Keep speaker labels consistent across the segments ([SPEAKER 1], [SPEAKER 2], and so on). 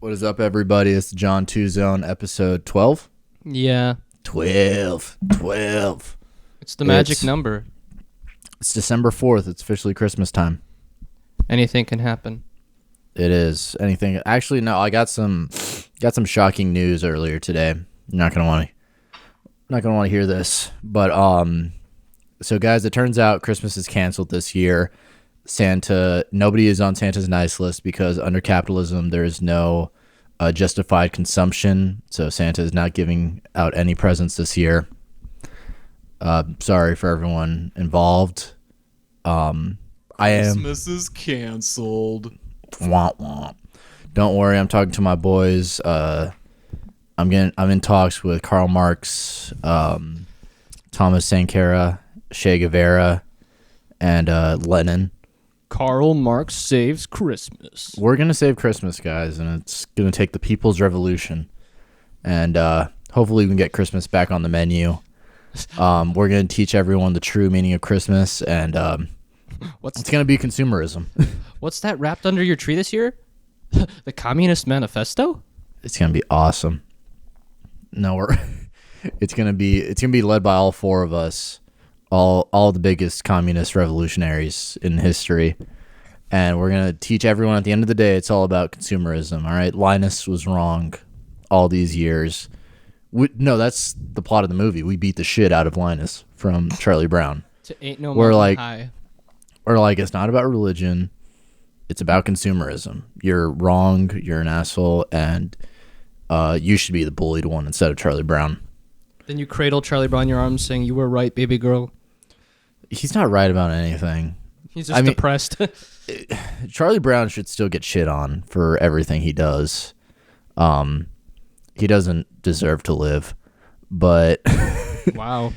[SPEAKER 1] What is up, everybody? It's John 2 Zone, episode 12.
[SPEAKER 2] Yeah.
[SPEAKER 1] 12.
[SPEAKER 2] It's the magic number.
[SPEAKER 1] It's December 4th. It's officially Christmas time.
[SPEAKER 2] Anything can happen.
[SPEAKER 1] It is. Anything. Actually, no, I got some shocking news earlier today. You're not going to want to hear this. But, so guys, it turns out Christmas is canceled this year. Nobody is on Santa's nice list because under capitalism, there is no justified consumption. So Santa is not giving out any presents this year. Sorry for everyone involved.
[SPEAKER 3] Christmas is canceled.
[SPEAKER 1] Womp womp. Don't worry, I'm talking to my boys. I'm in talks with Karl Marx, Thomas Sankara, Che Guevara, and Lenin.
[SPEAKER 2] Karl Marx saves Christmas.
[SPEAKER 1] We're going to save Christmas, guys, and it's going to take the People's Revolution. And hopefully we can get Christmas back on the menu. We're going to teach everyone the true meaning of Christmas, and it's going to be consumerism.
[SPEAKER 2] What's that wrapped under your tree this year? The Communist Manifesto?
[SPEAKER 1] It's going to be awesome. No, it's going to be led by all four of us. All the biggest communist revolutionaries in history. And we're going to teach everyone at the end of the day, it's all about consumerism. All right. Linus was wrong all these years. No, that's the plot of the movie. We beat the shit out of Linus from Charlie Brown.
[SPEAKER 2] Ain't no
[SPEAKER 1] we're like,
[SPEAKER 2] high.
[SPEAKER 1] We're like, it's not about religion. It's about consumerism. You're wrong. You're an asshole. And you should be the bullied one instead of Charlie Brown.
[SPEAKER 2] Then you cradle Charlie Brown in your arms saying, "You were right, baby girl."
[SPEAKER 1] He's not right about anything.
[SPEAKER 2] He's just depressed.
[SPEAKER 1] Charlie Brown should still get shit on for everything he does. He doesn't deserve to live. But
[SPEAKER 2] wow.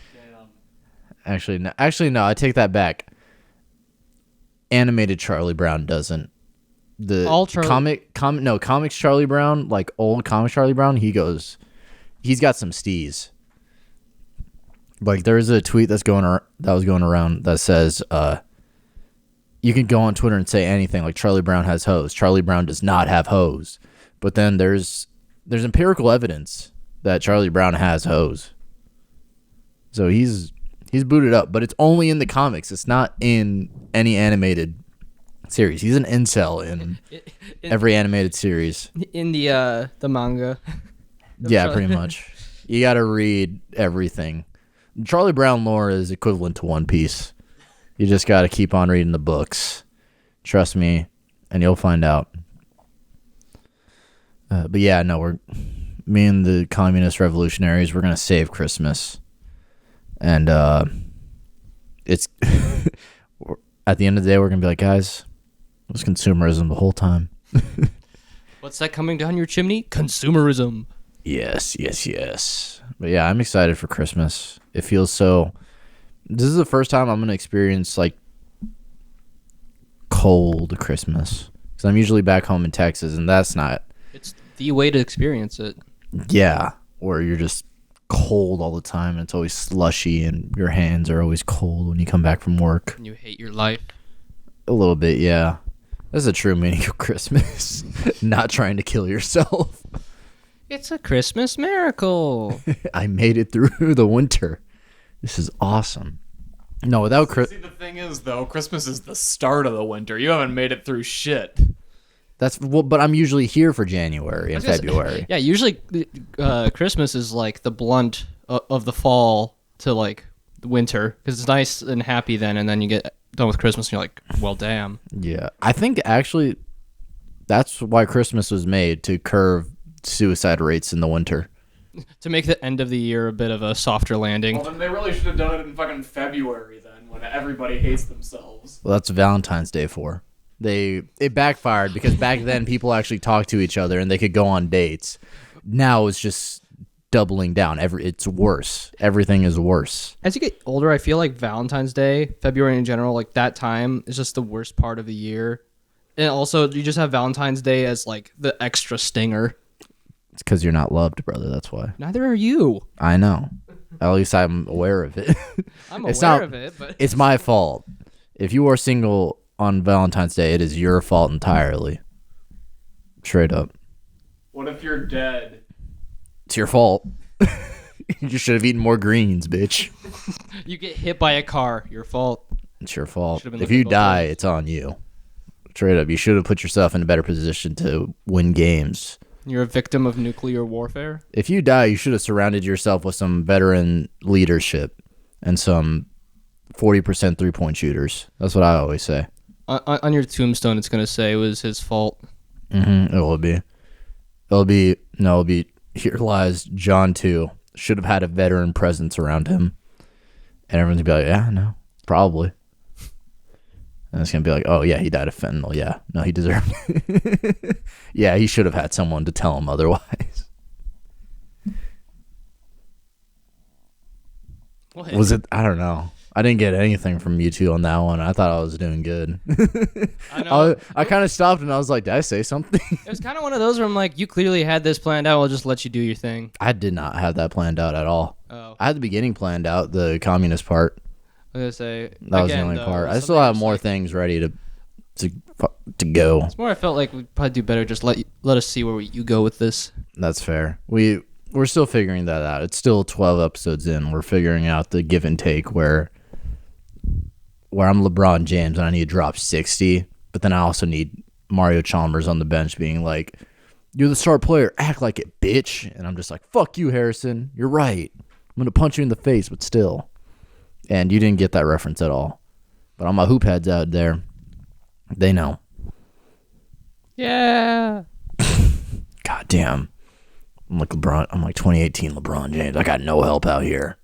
[SPEAKER 1] Actually, no. I take that back. Animated Charlie Brown doesn't. Comics Charlie Brown, like old comics Charlie Brown, he's got some steez. Like, there's a tweet that was going around that says, you can go on Twitter and say anything like Charlie Brown has hoes. Charlie Brown does not have hoes. But then there's empirical evidence that Charlie Brown has hoes. So he's booted up, but it's only in the comics. It's not in any animated series. He's an incel in every animated series.
[SPEAKER 2] In the manga.
[SPEAKER 1] Yeah, pretty much. You got to read everything. Charlie Brown lore is equivalent to One Piece. You just got to keep on reading the books. Trust me, and you'll find out. But yeah, no, me and the communist revolutionaries, we're going to save Christmas. And it's at the end of the day, we're going to be like, guys, it was consumerism the whole time.
[SPEAKER 2] What's that coming down your chimney? Consumerism.
[SPEAKER 1] Yes. But yeah, I'm excited for Christmas. It feels so... This is the first time I'm going to experience, like, cold Christmas. Because I'm usually back home in Texas, and that's not...
[SPEAKER 2] It's the way to experience it.
[SPEAKER 1] Yeah, where you're just cold all the time, and it's always slushy, and your hands are always cold when you come back from work.
[SPEAKER 2] And you hate your life.
[SPEAKER 1] A little bit, yeah. That's the true meaning of Christmas. Not trying to kill yourself.
[SPEAKER 2] It's a Christmas miracle.
[SPEAKER 1] I made it through the winter. This is awesome. No, without
[SPEAKER 3] See, the thing is, though, Christmas is the start of the winter. You haven't made it through shit.
[SPEAKER 1] But I'm usually here for January and February.
[SPEAKER 2] Yeah, usually Christmas is like the blunt of the fall to like the winter because it's nice and happy then, and then you get done with Christmas and you're like, well, damn.
[SPEAKER 1] Yeah, I think actually that's why Christmas was made, to curb suicide rates in the winter.
[SPEAKER 2] To make the end of the year a bit of a softer landing.
[SPEAKER 3] Well, then they really should have done it in fucking February then, when everybody hates themselves.
[SPEAKER 1] Well, that's Valentine's Day for. It backfired because back then people actually talked to each other and they could go on dates. Now it's just doubling down. It's worse. Everything is worse.
[SPEAKER 2] As you get older, I feel like Valentine's Day, February in general, like that time is just the worst part of the year. And also, you just have Valentine's Day as like the extra stinger.
[SPEAKER 1] It's because you're not loved, brother. That's why.
[SPEAKER 2] Neither are you.
[SPEAKER 1] I know. At least I'm aware of it.
[SPEAKER 2] I'm aware of it, but
[SPEAKER 1] it's my fault. If you are single on Valentine's Day, it is your fault entirely. Straight up.
[SPEAKER 3] What if you're dead?
[SPEAKER 1] It's your fault. You just should have eaten more greens, bitch.
[SPEAKER 2] You get hit by a car. Your fault.
[SPEAKER 1] It's your fault.
[SPEAKER 2] Should've been
[SPEAKER 1] If
[SPEAKER 2] looking
[SPEAKER 1] you
[SPEAKER 2] both
[SPEAKER 1] die,
[SPEAKER 2] ways.
[SPEAKER 1] it's on you. Straight up, you should have put yourself in a better position to win games.
[SPEAKER 2] You're a victim of nuclear warfare.
[SPEAKER 1] If you die, you should have surrounded yourself with some veteran leadership and some 40% three-point shooters. That's what I always say.
[SPEAKER 2] On your tombstone, it's gonna say it was his fault.
[SPEAKER 1] Mm-hmm. It will be. It'll be. Here lies John 2. Should have had a veteran presence around him, and everyone's gonna be like, "Yeah, no, probably." And it's gonna be like, "Oh yeah, he died of fentanyl. Yeah, no, he deserved it. Yeah, he should have had someone to tell him otherwise."
[SPEAKER 2] What?
[SPEAKER 1] Was it? I don't know. I didn't get anything from you two on that one. I thought I was doing good.
[SPEAKER 2] I know.
[SPEAKER 1] I kind of stopped and I was like, "Did I say something?"
[SPEAKER 2] It was kind of one of those where I'm like, you clearly had this planned out. I'll just let you do your thing.
[SPEAKER 1] I did not have that planned out at all.
[SPEAKER 2] Oh,
[SPEAKER 1] I had the beginning planned out, the communist part.
[SPEAKER 2] I was gonna say
[SPEAKER 1] That was the only part. I still have more things ready to go.
[SPEAKER 2] It's more. I felt like we'd probably do better. Just let us see where you go with this.
[SPEAKER 1] That's fair. We're still figuring that out. It's still 12 episodes in. We're figuring out the give and take where I'm LeBron James and I need to drop 60, but then I also need Mario Chalmers on the bench being like, "You're the star player. Act like it, bitch." And I'm just like, "Fuck you, Harrison. You're right. I'm going to punch you in the face, but still." And you didn't get that reference at all. But all my hoop heads out there, they know.
[SPEAKER 2] Yeah.
[SPEAKER 1] God damn. I'm like 2018 LeBron James. I got no help out here.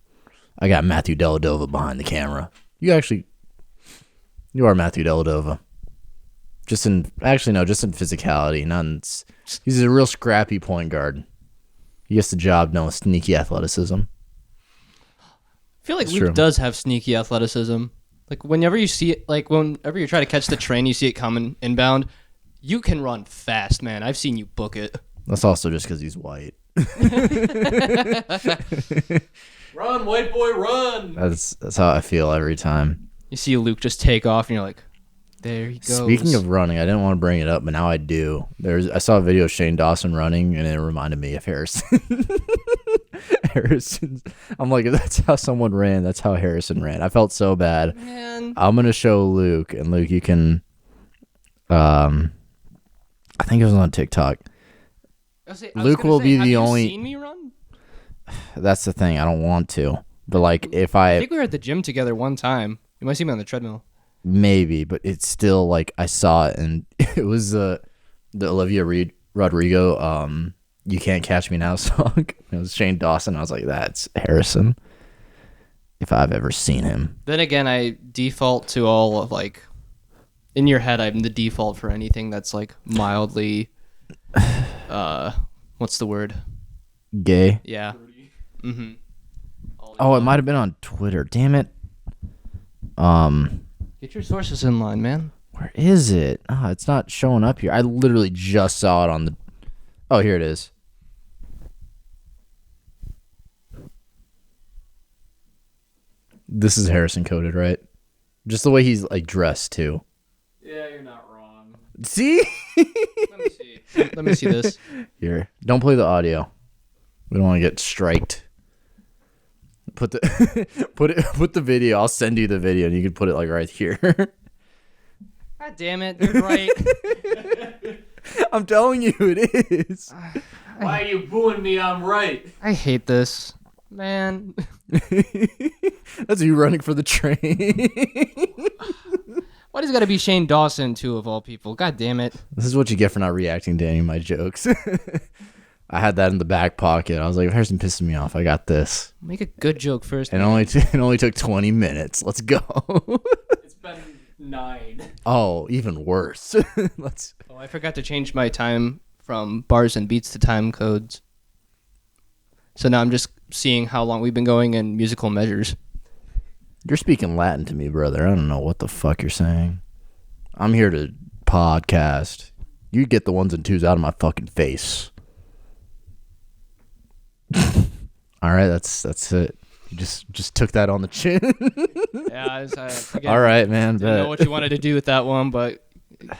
[SPEAKER 1] I got Matthew Dellavedova behind the camera. You are Matthew Dellavedova. Just in physicality. He's a real scrappy point guard. He gets the job done with sneaky athleticism.
[SPEAKER 2] I feel like
[SPEAKER 1] It's
[SPEAKER 2] Luke
[SPEAKER 1] true.
[SPEAKER 2] does have sneaky athleticism. Like whenever you see it, like whenever you try to catch the train, you see it coming inbound. You can run fast, man. I've seen you book it.
[SPEAKER 1] That's also just because he's white.
[SPEAKER 3] Run, white boy, run!
[SPEAKER 1] That's how I feel every time.
[SPEAKER 2] You see Luke just take off, and you're like, there he goes.
[SPEAKER 1] Speaking of running, I didn't want to bring it up, but now I do. I saw a video of Shane Dawson running, and it reminded me of Harrison. I'm like, if that's how someone ran, that's how Harrison ran. I felt so bad.
[SPEAKER 2] Man.
[SPEAKER 1] I'm gonna show Luke, and Luke, you can. I think it was on TikTok. Luke will be the only.
[SPEAKER 2] Seen me run?
[SPEAKER 1] That's the thing. I don't want to, but like if
[SPEAKER 2] I
[SPEAKER 1] I
[SPEAKER 2] think we were at the gym together one time. You might see me on the treadmill.
[SPEAKER 1] maybe, but it's still like I saw it, and it was the Olivia Rodrigo. You Can't Catch Me Now song. It was Shane Dawson. I was like, that's Harrison. If I've ever seen him.
[SPEAKER 2] Then again, I default to all of like, in your head, I'm the default for anything that's like mildly, what's the word?
[SPEAKER 1] Gay.
[SPEAKER 2] Yeah. Mm-hmm.
[SPEAKER 1] Oh, it might have been on Twitter. Damn it.
[SPEAKER 2] Get your sources in line, man.
[SPEAKER 1] Where is it? Oh, it's not showing up here. I literally just saw it on the. Oh, here it is. This is Harrison coded, right? Just the way he's like dressed too.
[SPEAKER 3] Yeah, you're not wrong.
[SPEAKER 1] See?
[SPEAKER 2] Let me see. Let me see this.
[SPEAKER 1] Here. Don't play the audio. We don't want to get striked. Put the video. I'll send you the video and you can put it like right here.
[SPEAKER 2] God damn it, you're right.
[SPEAKER 1] I'm telling you it is.
[SPEAKER 3] Why are you booing me? I'm right.
[SPEAKER 2] I hate this. Man.
[SPEAKER 1] That's you running for the train.
[SPEAKER 2] Why does it gotta be Shane Dawson, too, of all people? God damn it.
[SPEAKER 1] This is what you get for not reacting to any of my jokes. I had that in the back pocket. I was like, if Harrison pisses me off, I got this.
[SPEAKER 2] Make a good joke first.
[SPEAKER 1] And it only took 20 minutes. Let's go.
[SPEAKER 3] It's been 9.
[SPEAKER 1] Oh, even worse.
[SPEAKER 2] Oh, I forgot to change my time from bars and beats to time codes. So now I'm just seeing how long we've been going in musical measures.
[SPEAKER 1] You're speaking Latin to me, brother. I don't know what the fuck you're saying. I'm here to podcast. You get the ones and twos out of my fucking face. All right, that's it. You just took that on the chin.
[SPEAKER 2] Yeah, again,
[SPEAKER 1] All right, man.
[SPEAKER 2] didn't know
[SPEAKER 1] Bet.
[SPEAKER 2] what you wanted to do with that one, but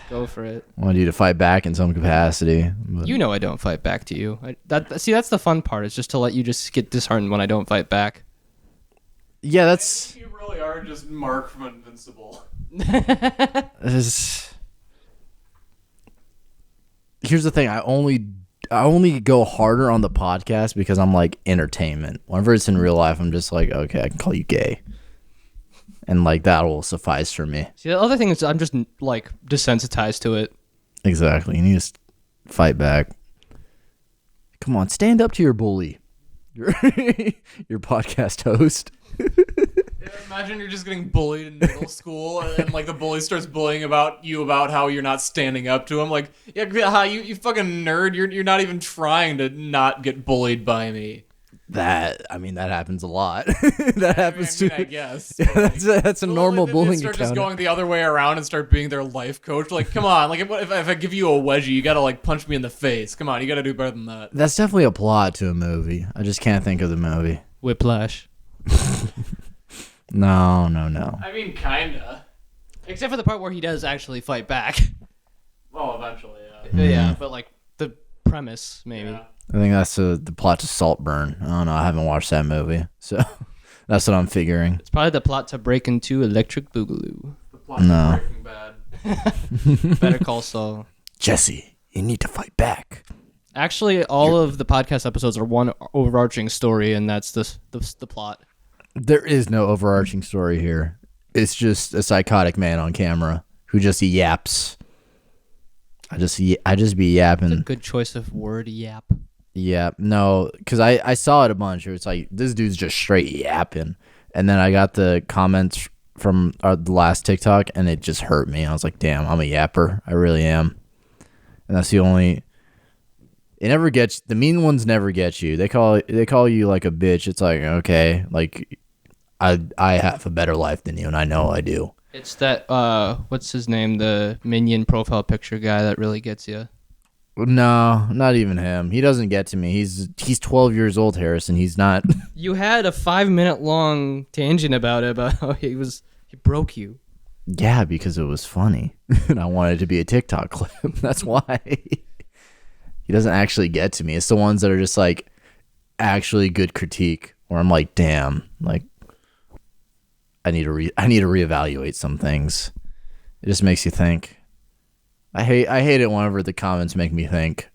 [SPEAKER 2] Go for it.
[SPEAKER 1] I wanted you to fight back in some capacity. But
[SPEAKER 2] You know I don't fight back to you. That's the fun part. Is just to let you just get disheartened when I don't fight back.
[SPEAKER 1] yeah, that's
[SPEAKER 3] You really are just Mark from Invincible.
[SPEAKER 1] here's the thing. I only go harder on the podcast because I'm like entertainment. Whenever it's in real life, I'm just like, okay, I can call you gay, and like that will suffice for me.
[SPEAKER 2] See, the other thing is I'm just like desensitized to it.
[SPEAKER 1] Exactly. You need to fight back. Come on, stand up to your bully. Your podcast host.
[SPEAKER 3] Yeah, imagine you're just getting bullied in middle school, and like the bully starts bullying about how you're not standing up to him. Like, yeah, you fucking nerd. You're not even trying to not get bullied by me.
[SPEAKER 1] That happens a lot. That happens
[SPEAKER 3] I
[SPEAKER 1] to.
[SPEAKER 3] guess.
[SPEAKER 1] That's a normal bullying
[SPEAKER 3] Start
[SPEAKER 1] account.
[SPEAKER 3] just going the other way around and start being their life coach. Like, come on. Like, if I give you a wedgie, you gotta like punch me in the face. Come on, you gotta do better than that.
[SPEAKER 1] That's definitely a plot to a movie. I just can't think of the movie.
[SPEAKER 2] Whiplash.
[SPEAKER 1] No.
[SPEAKER 3] I mean, kinda.
[SPEAKER 2] Except for the part where he does actually fight back.
[SPEAKER 3] Well, eventually,
[SPEAKER 2] Yeah, but like the premise, maybe.
[SPEAKER 3] yeah.
[SPEAKER 1] I think that's the plot to Saltburn. I don't know. I haven't watched that movie, so that's what I'm figuring.
[SPEAKER 2] It's probably the plot to break into Electric Boogaloo.
[SPEAKER 3] The plot
[SPEAKER 1] No.
[SPEAKER 3] is Breaking Bad.
[SPEAKER 2] Better Call Saul.
[SPEAKER 1] Jesse, you need to fight back.
[SPEAKER 2] Actually, all of the podcast episodes are one overarching story, and that's the plot.
[SPEAKER 1] There is no overarching story here. It's just a psychotic man on camera who just yaps. I just be yapping.
[SPEAKER 2] Good choice of word, yap.
[SPEAKER 1] Yeah, no, because I saw it a bunch. Where it's like this dude's just straight yapping, and then I got the comments from the last TikTok, and it just hurt me. I was like, damn, I'm a yapper. I really am. And that's the only. It never gets the mean ones. Never get you. They call you like a bitch. It's like, okay, like I have a better life than you, and I know I do.
[SPEAKER 2] It's that what's his name, the minion profile picture guy that really gets you.
[SPEAKER 1] No, not even him. He doesn't get to me. He's 12 years old, Harrison. He's not.
[SPEAKER 2] You had a 5-minute long tangent about it, about how he broke you.
[SPEAKER 1] Yeah, because it was funny, and I wanted it to be a TikTok clip. That's why. He doesn't actually get to me. It's the ones that are just like actually good critique, where I'm like, damn, like I need to reevaluate some things. It just makes you think. I hate it whenever the comments make me think.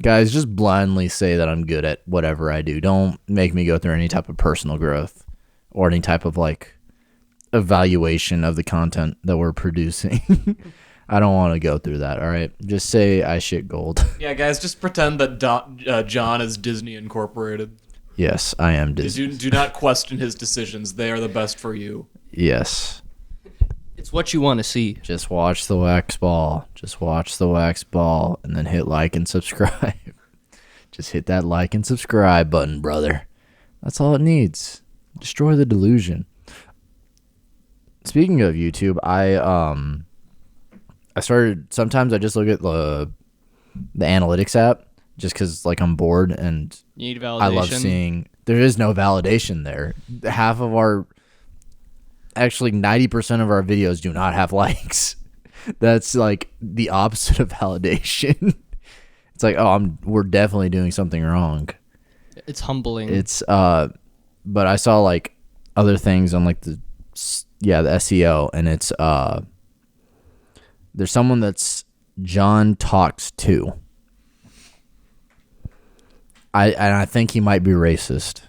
[SPEAKER 1] Guys, just blindly say that I'm good at whatever I do. Don't make me go through any type of personal growth or any type of like evaluation of the content that we're producing. I don't want to go through that, all right? Just say I shit gold.
[SPEAKER 3] Yeah, guys, just pretend that John is Disney Incorporated.
[SPEAKER 1] Yes, I am Disney.
[SPEAKER 3] Do not question his decisions. They are the best for you.
[SPEAKER 1] Yes.
[SPEAKER 2] It's what you want to see.
[SPEAKER 1] Just watch the wax ball. Just watch the wax ball and then hit like and subscribe. Just hit that like and subscribe button, brother. That's all it needs. Destroy the delusion. Speaking of YouTube, I started, sometimes I just look at the analytics app just because like I'm bored and
[SPEAKER 2] You need validation.
[SPEAKER 1] I love seeing there is no validation there. Half of our, actually 90% of our videos do not have likes. That's like the opposite of validation. It's like, oh, we're definitely doing something wrong.
[SPEAKER 2] It's humbling.
[SPEAKER 1] It's but I saw like other things on like the SEO, and it's there's someone that's John Talks to. I think he might be racist.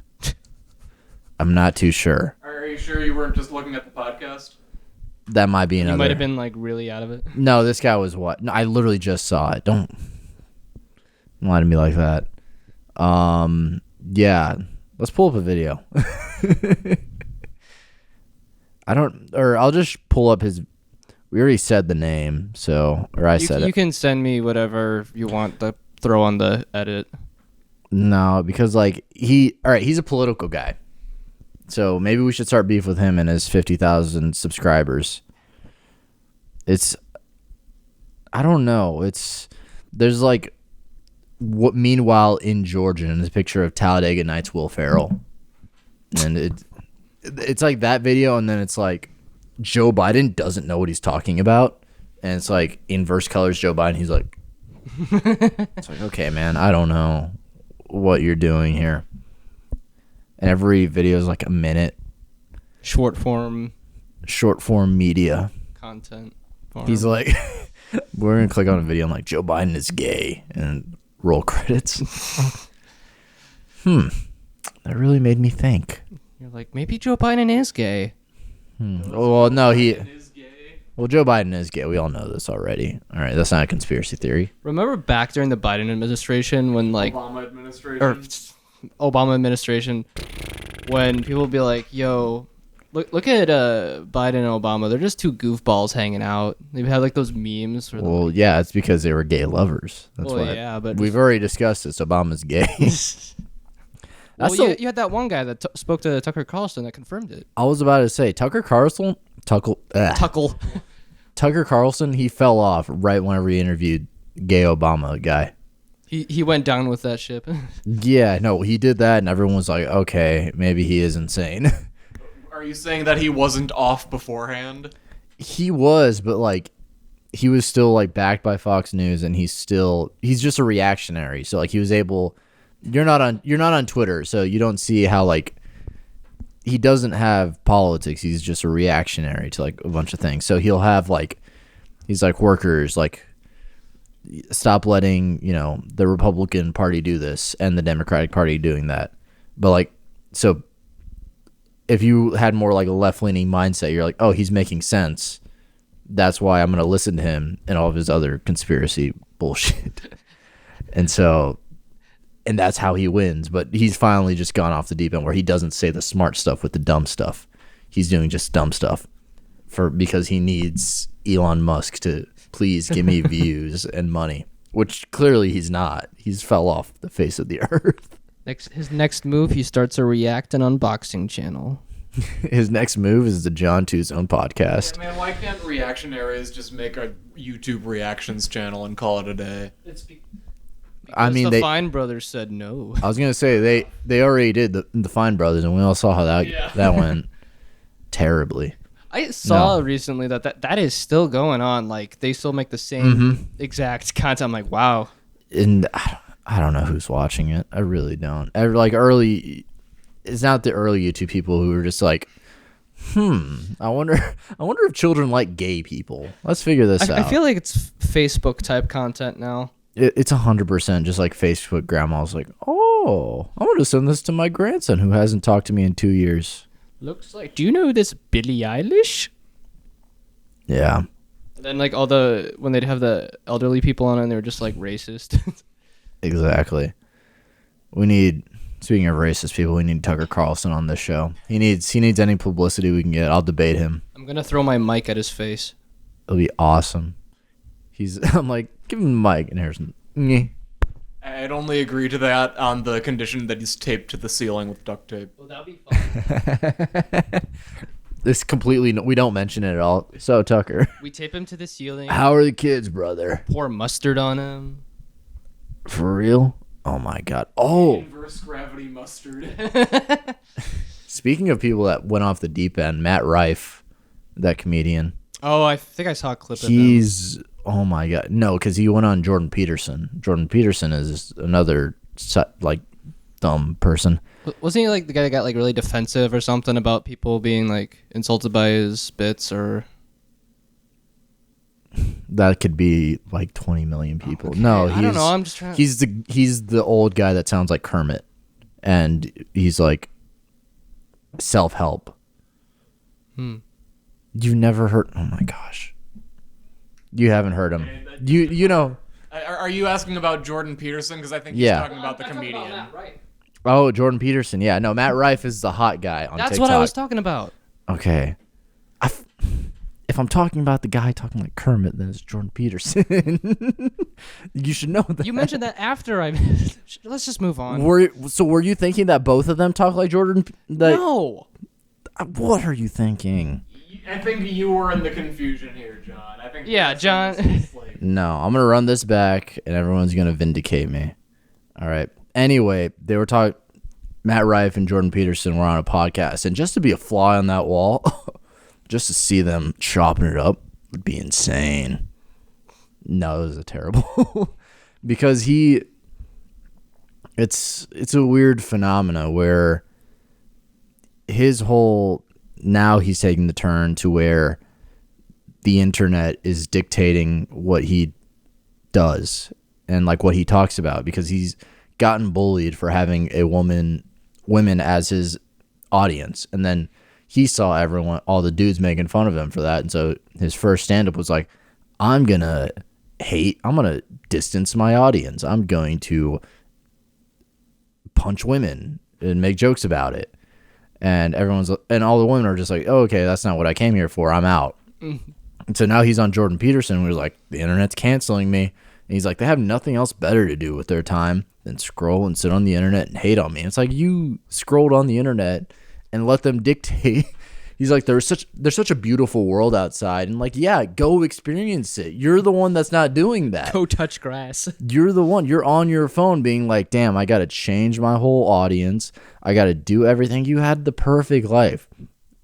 [SPEAKER 1] I'm not too sure.
[SPEAKER 3] Are you sure you weren't just looking at the podcast?
[SPEAKER 1] That might be another.
[SPEAKER 2] You might have been like really out of it.
[SPEAKER 1] No, this guy was what? No, I literally just saw it. Don't lie to me like that. Yeah. Let's pull up a video. I'll just pull up his. We already said the name, so, or I said it.
[SPEAKER 2] You can send me whatever you want to throw on the edit.
[SPEAKER 1] No, because like he's a political guy. So maybe we should start beef with him and his 50,000 subscribers. I don't know. There's like, meanwhile in Georgia, and this picture of Talladega Nights Will Ferrell. And it's like that video, and then it's like Joe Biden doesn't know what he's talking about. and it's like inverse colors Joe Biden. He's like, it's like, okay, man, I don't know what you're doing here. And every video is like a minute.
[SPEAKER 2] Short form
[SPEAKER 1] Media
[SPEAKER 2] content. Form.
[SPEAKER 1] He's like, we're gonna click on a video. I'm like, Joe Biden is gay, and roll credits. That really made me think.
[SPEAKER 2] You're like, maybe Joe Biden is gay.
[SPEAKER 1] Well, no, Well, Joe Biden is gay. We all know this already. All right, that's not a conspiracy theory.
[SPEAKER 2] Remember back during the Biden administration when like
[SPEAKER 3] Obama administration.
[SPEAKER 2] or Obama administration when people would be like, "Yo, look at Biden and Obama. They're just two goofballs hanging out." They've had like those memes. Where
[SPEAKER 1] Well, yeah, it's because they were gay lovers. That's
[SPEAKER 2] Well,
[SPEAKER 1] why.
[SPEAKER 2] yeah, but
[SPEAKER 1] We've already discussed this. Obama's gay.
[SPEAKER 2] well, you had that one guy that spoke to Tucker Carlson that confirmed it.
[SPEAKER 1] I was about to say Tucker Carlson.
[SPEAKER 2] Tuckle.
[SPEAKER 1] Tucker Carlson. He fell off right whenever he interviewed gay Obama guy.
[SPEAKER 2] He went down with that ship.
[SPEAKER 1] Yeah, no, he did that, and everyone was like, okay, maybe he is insane.
[SPEAKER 3] Are you saying that he wasn't off beforehand?
[SPEAKER 1] He was, but like, he was still like backed by Fox News, and he's just a reactionary. So like, he was able. You're not on Twitter, so you don't see how like he doesn't have politics. He's just a reactionary to like a bunch of things. So he'll have like, he's like, workers, like, stop letting the Republican Party do this and the Democratic Party doing that. But like, so if you had more like a left-leaning mindset, you're like, oh, he's making sense. That's why I'm going to listen to him and all of his other conspiracy bullshit. And that's how he wins. But he's finally just gone off the deep end where he doesn't say the smart stuff with the dumb stuff. He's doing just dumb stuff because he needs Elon Musk to please give me views and money, which clearly he's not. He's fell off the face of the earth.
[SPEAKER 2] His next move, he starts a react and unboxing channel.
[SPEAKER 1] His next move is to John Two's own podcast.
[SPEAKER 3] Yeah, man, why can't reactionaries just make a YouTube reactions channel and call it a day?
[SPEAKER 1] I mean,
[SPEAKER 2] the Fine Brothers said no.
[SPEAKER 1] I was gonna say they already did the Fine Brothers, and we all saw how that went terribly.
[SPEAKER 2] I saw recently that is still going on. Like they still make the same exact content. I'm like, wow.
[SPEAKER 1] And I don't know who's watching it. I really don't. It's not the early YouTube people who are just like, I wonder if children like gay people. Let's figure this out.
[SPEAKER 2] I feel like it's Facebook type content now.
[SPEAKER 1] It's 100% just like Facebook. Grandma's like, oh, I'm gonna send this to my grandson who hasn't talked to me in 2 years.
[SPEAKER 2] Looks like. Do you know this Billie Eilish?
[SPEAKER 1] Yeah.
[SPEAKER 2] And then like when they'd have the elderly people on, and they were just like racist.
[SPEAKER 1] Exactly. Speaking of racist people, we need Tucker Carlson on this show. He needs any publicity we can get. I'll debate him.
[SPEAKER 2] I'm gonna throw my mic at his face.
[SPEAKER 1] It'll be awesome. I'm like, give him the mic, and here's
[SPEAKER 3] I'd only agree to that on the condition that he's taped to the ceiling with duct tape.
[SPEAKER 2] Well, that'd be fun.
[SPEAKER 1] This completely, we don't mention it at all. So Tucker,
[SPEAKER 2] We tape him to the ceiling.
[SPEAKER 1] how are the kids, brother?
[SPEAKER 2] Pour mustard on him.
[SPEAKER 1] For real? Oh my god. Oh,
[SPEAKER 3] Inverse gravity mustard.
[SPEAKER 1] speaking of people that went off the deep end, Matt Rife, that comedian.
[SPEAKER 2] Oh, I think I saw a clip of him.
[SPEAKER 1] He's, oh my god, no, because he went on Jordan Peterson. Jordan Peterson is another like dumb person.
[SPEAKER 2] Wasn't he like the guy that got like really defensive or something about people being like insulted by his bits or?
[SPEAKER 1] That could be like 20 million people. Okay. No,
[SPEAKER 2] I don't know. I'm just trying.
[SPEAKER 1] He's the old guy that sounds like Kermit, and he's like self-help. You've never heard? Oh my gosh, you haven't heard him. You know.
[SPEAKER 3] Are you asking about Jordan Peterson? Because I think he's talking about the comedian.
[SPEAKER 2] About Matt,
[SPEAKER 1] oh, Jordan Peterson. Yeah, no, Matt Rife is the hot guy on
[SPEAKER 2] That's
[SPEAKER 1] TikTok.
[SPEAKER 2] what I was talking about.
[SPEAKER 1] Okay. If I'm talking about the guy talking like Kermit, then it's Jordan Peterson. You should know that.
[SPEAKER 2] You mentioned that after I. Let's just move on.
[SPEAKER 1] Were you thinking that both of them talk like Jordan?
[SPEAKER 2] No.
[SPEAKER 1] What are you thinking?
[SPEAKER 3] I think you were in the confusion here, John. I think.
[SPEAKER 2] Yeah, John.
[SPEAKER 1] No, I'm gonna run this back, and everyone's gonna vindicate me. All right. Anyway, they were talking. Matt Rife and Jordan Peterson were on a podcast, and just to be a fly on that wall. Just to see them chopping it up would be insane. No, it was a terrible because it's a weird phenomena where his whole now he's taking the turn to where the internet is dictating what he does and like what he talks about, because he's gotten bullied for having women as his audience, and then he saw all the dudes making fun of him for that, and so his first stand-up was like, I'm gonna distance my audience, I'm going to punch women and make jokes about it, and all the women are just like, oh, okay, that's not what I came here for, I'm out. And so now he's on Jordan Peterson, who's like, the internet's canceling me. And he's like, they have nothing else better to do with their time than scroll and sit on the internet and hate on me. And it's like, you scrolled on the internet and let them dictate. He's like, there's such a beautiful world outside. And like, yeah, go experience it. You're the one that's not doing that.
[SPEAKER 2] Go touch grass.
[SPEAKER 1] You're the one. You're on your phone being like, damn, I got to change my whole audience. I got to do everything. You had the perfect life.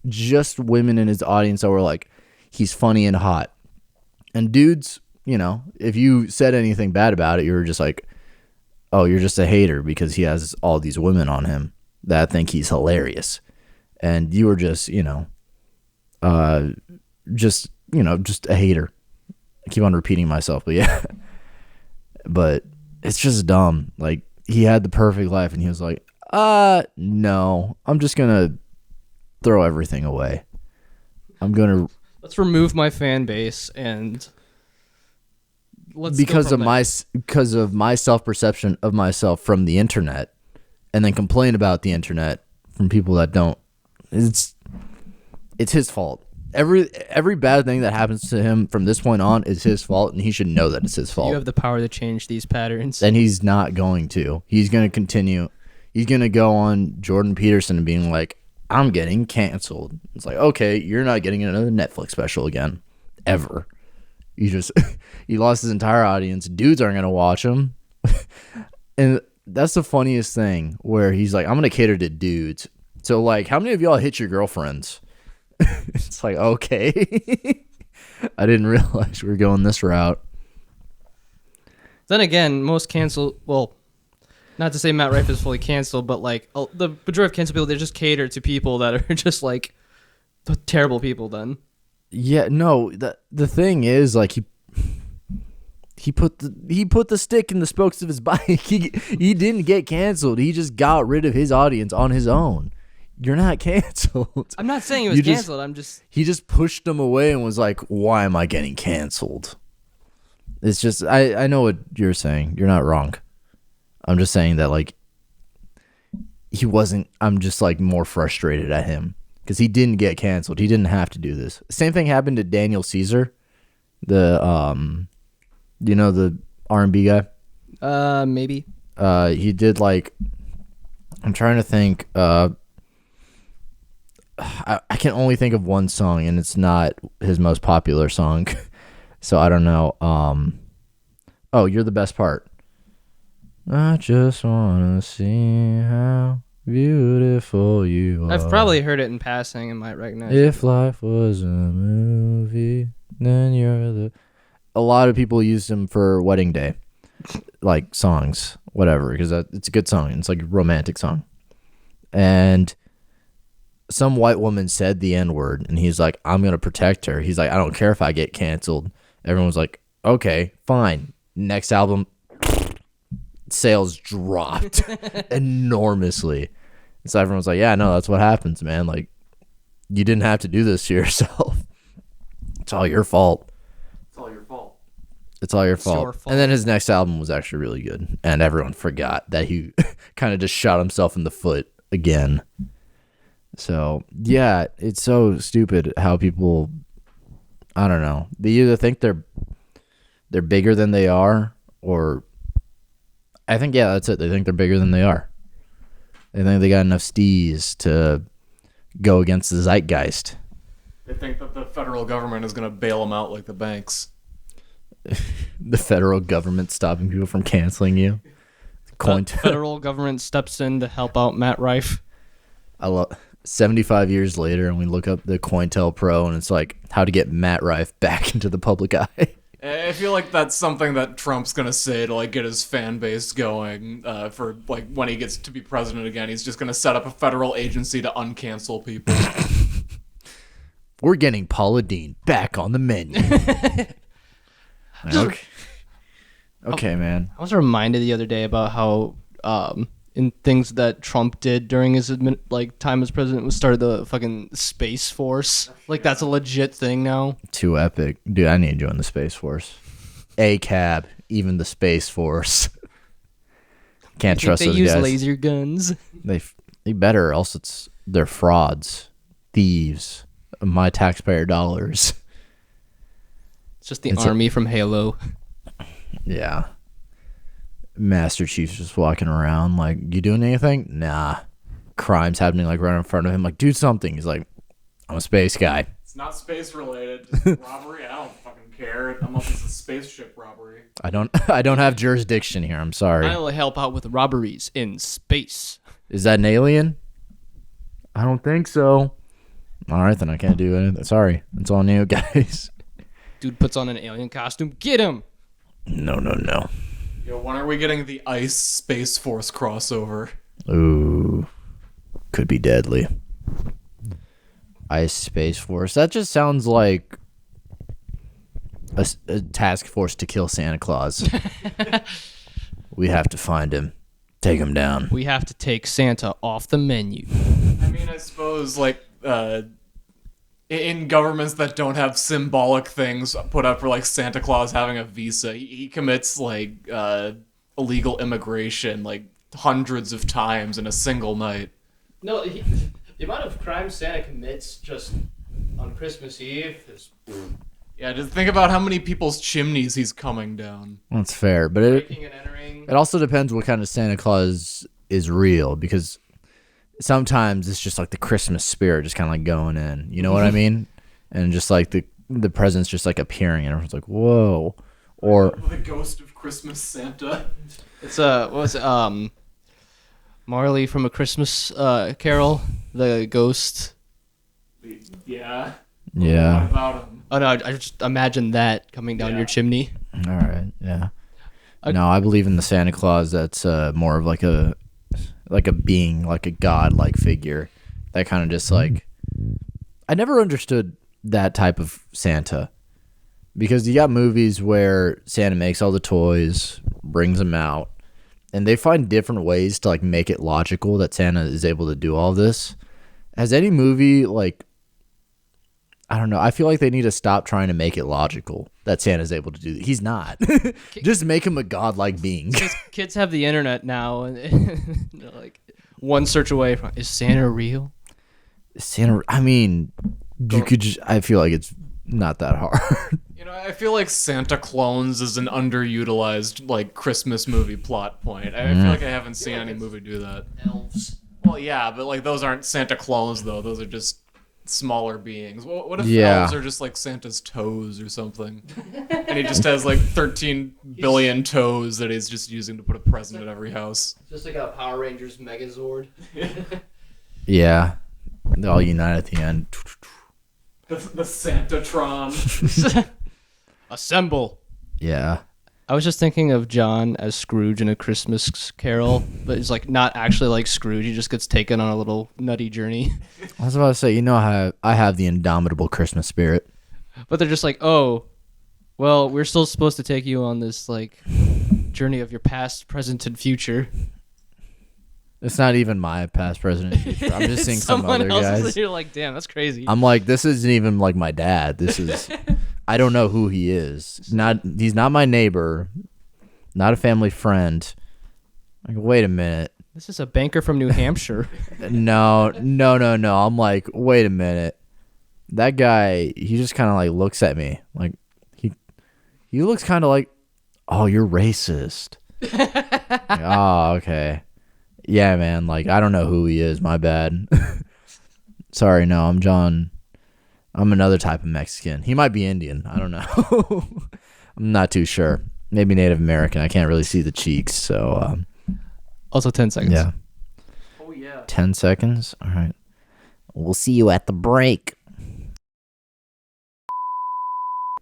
[SPEAKER 1] Just women in his audience that were like, he's funny and hot. And dudes, if you said anything bad about it, you were just like, oh, you're just a hater because he has all these women on him that think he's hilarious. And you were just, just a hater. I keep on repeating myself, but yeah. But it's just dumb. Like, he had the perfect life and he was like, no, I'm just going to throw everything away.
[SPEAKER 2] Let's remove my fan base and
[SPEAKER 1] because of my self-perception of myself from the internet, and then complain about the internet from people that don't. It's his fault. Every bad thing that happens to him from this point on is his fault, and he should know that it's his fault.
[SPEAKER 2] You have the power to change these patterns.
[SPEAKER 1] And he's not going to. He's going to continue. He's going to go on Jordan Peterson and being like, I'm getting canceled. It's like, okay, you're not getting another Netflix special again, ever. He lost his entire audience. Dudes aren't gonna watch him, and that's the funniest thing. Where he's like, I'm gonna cater to dudes. So like, how many of y'all hit your girlfriends? It's like, okay, I didn't realize we were going this route.
[SPEAKER 2] Then again, most cancel. Well, not to say Matt Rife is fully canceled, but like the majority of canceled people, they just cater to people that are just like the terrible people. Then,
[SPEAKER 1] yeah, no. The thing is, like he put the stick in the spokes of his bike. He didn't get canceled. He just got rid of his audience on his own. You're not canceled.
[SPEAKER 2] I'm not saying it was canceled.
[SPEAKER 1] He just pushed them away and was like, "Why am I getting canceled?" It's just I know what you're saying. You're not wrong. I'm just saying that, like, he wasn't. I'm just like more frustrated at him because he didn't get canceled. He didn't have to do this. Same thing happened to Daniel Caesar, the the R&B guy.
[SPEAKER 2] Maybe.
[SPEAKER 1] He did like. I'm trying to think. I can only think of one song, and it's not his most popular song, so I don't know. Oh, You're the Best Part. I just wanna see how beautiful you are.
[SPEAKER 2] I've probably heard it in passing and might recognize it.
[SPEAKER 1] If life was a movie, then you're the... A lot of people use him for wedding day, like songs, whatever, because it's a good song. It's like a romantic song. And some white woman said the N-word, and he's like, I'm going to protect her. He's like, I don't care if I get canceled. Everyone's like, okay, fine. Next album, sales dropped enormously. So everyone's like, yeah, no, that's what happens, man. Like, you didn't have to do this to yourself. It's all your fault.
[SPEAKER 3] It's all your fault.
[SPEAKER 1] It's all your
[SPEAKER 2] It's your
[SPEAKER 1] fault.
[SPEAKER 2] fault.
[SPEAKER 1] And then his next album was actually really good. And everyone forgot that he kind of just shot himself in the foot again. So, yeah, it's so stupid how people, I don't know. They either think they're bigger than they are, or I think, yeah, that's it. They think they're bigger than they are. They think they got enough steez to go against the zeitgeist.
[SPEAKER 3] They think that the federal government is going to bail them out like the banks.
[SPEAKER 1] The federal government stopping people from canceling you.
[SPEAKER 2] The federal government steps in to help out Matt Rife.
[SPEAKER 1] I love 75 years later, and we look up the COINTELPRO, and it's like how to get Matt Rife back into the public eye.
[SPEAKER 3] I feel like that's something that Trump's gonna say to like get his fan base going for like when he gets to be president again. He's just gonna set up a federal agency to uncancel people.
[SPEAKER 1] We're getting Paula Deen back on the menu. Okay. Okay, man.
[SPEAKER 2] I was reminded the other day about how in things that Trump did during his time as president was started the fucking Space Force. Like that's a legit thing now.
[SPEAKER 1] Too epic. Dude, I need to join the Space Force. ACAB, even the Space Force. Can't trust those
[SPEAKER 2] guys. They use
[SPEAKER 1] guys.
[SPEAKER 2] laser guns.
[SPEAKER 1] They better, else they're frauds. Thieves. Of my taxpayer dollars.
[SPEAKER 2] It's just the army from Halo.
[SPEAKER 1] Yeah. Master Chief's just walking around like, you doing anything? Nah. Crime's happening like right in front of him. Like, do something. He's like, I'm a space guy.
[SPEAKER 3] It's not space related. Just robbery. I don't fucking care unless it's a spaceship robbery.
[SPEAKER 1] I don't have jurisdiction here. I'm sorry.
[SPEAKER 2] I will help out with robberies in space.
[SPEAKER 1] Is that an alien? I don't think so. All right, then I can't do anything. Sorry. It's on you, guys.
[SPEAKER 2] Dude puts on an alien costume. Get him.
[SPEAKER 1] No.
[SPEAKER 3] Yo, when are we getting the Ice Space Force crossover?
[SPEAKER 1] Ooh. Could be deadly. Ice Space Force. That just sounds like a task force to kill Santa Claus. We have to find him. Take him down.
[SPEAKER 2] We have to take Santa off the menu.
[SPEAKER 3] I mean, I suppose, like, in governments that don't have symbolic things put up for like Santa Claus having a visa, he commits like illegal immigration like hundreds of times in a single night.
[SPEAKER 2] No, the amount of crimes Santa commits just on Christmas Eve is
[SPEAKER 3] Yeah, just think about how many people's chimneys he's coming down.
[SPEAKER 1] That's fair, but
[SPEAKER 2] breaking and entering.
[SPEAKER 1] it also depends what kind of Santa Claus is real, because sometimes it's just like the Christmas spirit just kind of like going in. You know what I mean? And just like the presents just like appearing and everyone's like, whoa. Or
[SPEAKER 3] The ghost of Christmas Santa.
[SPEAKER 2] It's what was it? Marley from A Christmas Carol, the ghost.
[SPEAKER 3] Yeah.
[SPEAKER 1] yeah.
[SPEAKER 3] What about him?
[SPEAKER 2] Oh no, I just imagine that coming down your chimney.
[SPEAKER 1] All right. Yeah. No, I believe in the Santa Claus that's more of like a being, like a god-like figure that kind of just like, I never understood that type of Santa, because you got movies where Santa makes all the toys, brings them out, and they find different ways to like make it logical that Santa is able to do all this. Has any movie like, I don't know, I feel like they need to stop trying to make it logical that Santa's able to do that. He's not. Just make him a godlike being.
[SPEAKER 2] Kids have the internet now, and they're like one search away from, is Santa real?
[SPEAKER 1] Santa, I mean, you could just, I feel like it's not that hard.
[SPEAKER 3] You know, I feel like Santa Clones is an underutilized like Christmas movie plot point. I feel like I haven't seen any movie do that.
[SPEAKER 2] Elves.
[SPEAKER 3] Well, yeah, but like those aren't Santa clones though. Those are just smaller beings. What if
[SPEAKER 1] Yeah.
[SPEAKER 3] elves are just like Santa's toes or something? And he just has like 13 billion toes that he's just using to put a present at every house.
[SPEAKER 2] Just like a Power Rangers Megazord.
[SPEAKER 1] Yeah. They all unite at the end.
[SPEAKER 3] The Santatron.
[SPEAKER 2] Assemble.
[SPEAKER 1] Yeah.
[SPEAKER 2] I was just thinking of John as Scrooge in A Christmas Carol, but he's like not actually like Scrooge. He just gets taken on a little nutty journey.
[SPEAKER 1] I was about to say, you know how I have the indomitable Christmas spirit.
[SPEAKER 2] But they're just like, oh, well, we're still supposed to take you on this like journey of your past, present, and future.
[SPEAKER 1] It's not even my past president. Future. I'm just seeing some other guys.
[SPEAKER 2] You're like, damn, that's crazy.
[SPEAKER 1] I'm like, this isn't even like my dad. This is, I don't know who he is. He's not my neighbor. Not a family friend. Like, wait a minute.
[SPEAKER 2] This is a banker from New Hampshire.
[SPEAKER 1] No. I'm like, wait a minute. That guy, he just kind of like looks at me. Like, he looks kind of like, oh, you're racist. Like, oh, okay. Yeah, man. Like, I don't know who he is. My bad. Sorry, no, I'm John. I'm another type of Mexican. He might be Indian. I don't know. I'm not too sure. Maybe Native American. I can't really see the cheeks. So,
[SPEAKER 2] Also 10 seconds.
[SPEAKER 1] yeah.
[SPEAKER 3] Oh yeah.
[SPEAKER 1] 10 seconds. All right. We'll see you at the break.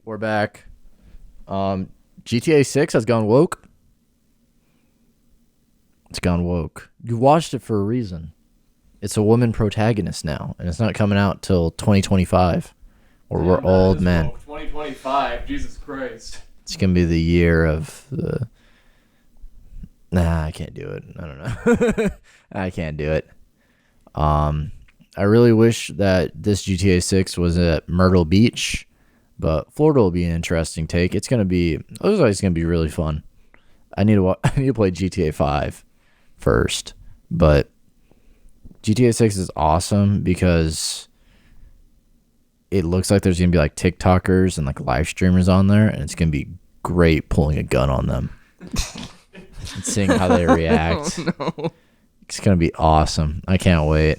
[SPEAKER 1] We're back. GTA 6 has gone woke. It's gone woke. You watched it for a reason. It's a woman protagonist now, and it's not coming out till 2025, or we're old men.
[SPEAKER 3] 2025, Jesus Christ.
[SPEAKER 1] It's gonna be the year of the. Nah, I can't do it. I don't know. I can't do it. I really wish that this GTA 6 was at Myrtle Beach, but Florida will be an interesting take. It's gonna be. Looks like it's gonna be really fun. I need to play GTA 5 first, but GTA 6 is awesome because it looks like there's gonna be like TikTokers and like live streamers on there, and it's gonna be great pulling a gun on them and seeing how they react.
[SPEAKER 2] Oh, no.
[SPEAKER 1] It's gonna be awesome. I can't wait.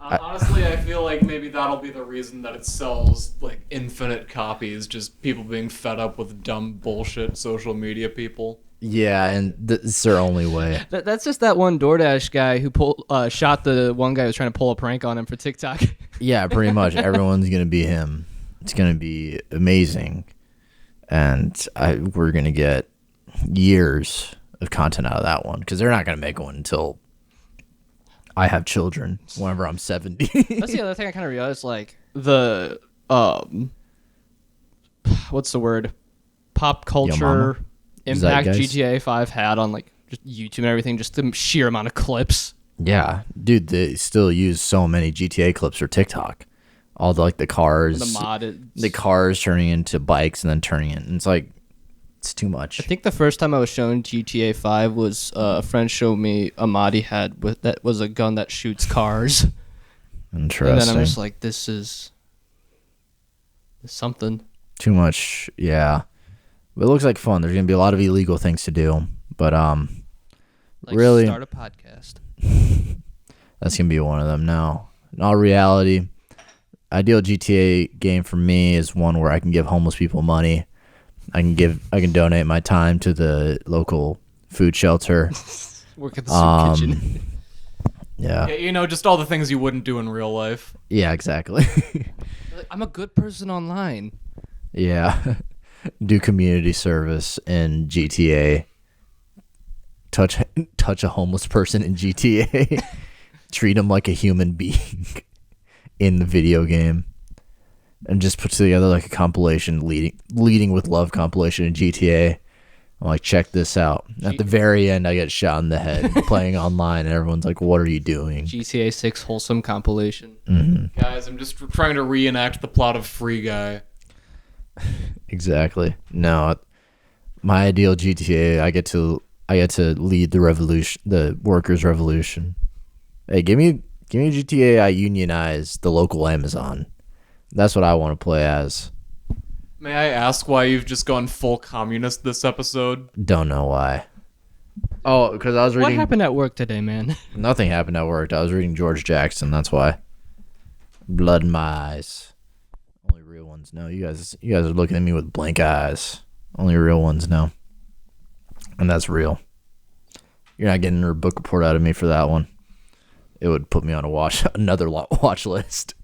[SPEAKER 3] Honestly, I feel like maybe that'll be the reason that it sells like infinite copies. Just people being fed up with dumb bullshit social media people.
[SPEAKER 1] Yeah, and it's their only way.
[SPEAKER 2] That's just that one DoorDash guy who shot the one guy who was trying to pull a prank on him for TikTok.
[SPEAKER 1] Yeah, pretty much. Everyone's gonna be him. It's gonna be amazing, and we're gonna get years of content out of that one because they're not gonna make one until I have children. Whenever I'm 70.
[SPEAKER 2] That's the other thing I kind of realized. Like the what's the word? Pop culture impact
[SPEAKER 1] Zeitgeist?
[SPEAKER 2] GTA 5 had on like just YouTube and everything. Just the sheer amount of clips.
[SPEAKER 1] Yeah, dude, they still use so many GTA clips for TikTok. All the the cars,
[SPEAKER 2] The modded.
[SPEAKER 1] the cars turning into bikes and then turning it. And it's like, it's too much.
[SPEAKER 2] I think the first time I was shown GTA 5 was a friend showed me a mod he had that was a gun that shoots cars.
[SPEAKER 1] Interesting.
[SPEAKER 2] And then I'm just like, this is something.
[SPEAKER 1] Too much, yeah. But it looks like fun. There's gonna be a lot of illegal things to do, but
[SPEAKER 2] Like
[SPEAKER 1] really,
[SPEAKER 2] start a podcast.
[SPEAKER 1] that's gonna be one of them. Now, in all reality, ideal GTA game for me is one where I can give homeless people money. I can donate my time to the local food shelter.
[SPEAKER 2] Work at the soup kitchen.
[SPEAKER 1] Yeah.
[SPEAKER 3] Yeah, just all the things you wouldn't do in real life.
[SPEAKER 1] Yeah, exactly.
[SPEAKER 2] Like, I'm a good person online.
[SPEAKER 1] Yeah. Do community service in GTA. Touch a homeless person in GTA. Treat them like a human being in the video game. And just put together like a compilation, leading with love compilation in GTA. I'm like, check this out. At the very end, I get shot in the head playing online, and everyone's like, what are you doing?
[SPEAKER 2] GTA 6 wholesome compilation.
[SPEAKER 1] Mm-hmm.
[SPEAKER 3] Guys, I'm just trying to reenact the plot of Free Guy.
[SPEAKER 1] Exactly. No, my ideal GTA, I get to lead the revolution, the workers' revolution. Hey, give me GTA. I unionize the local Amazon. That's what I want to play as.
[SPEAKER 3] May I ask why you've just gone full communist this episode?
[SPEAKER 1] Don't know why. Oh, because I was reading.
[SPEAKER 2] What happened at work today, man?
[SPEAKER 1] Nothing happened at work. I was reading George Jackson. That's why. Blood in my eyes. Only real ones know. You guys are looking at me with blank eyes. Only real ones know. And that's real. You're not getting a book report out of me for that one. It would put me on another watch list.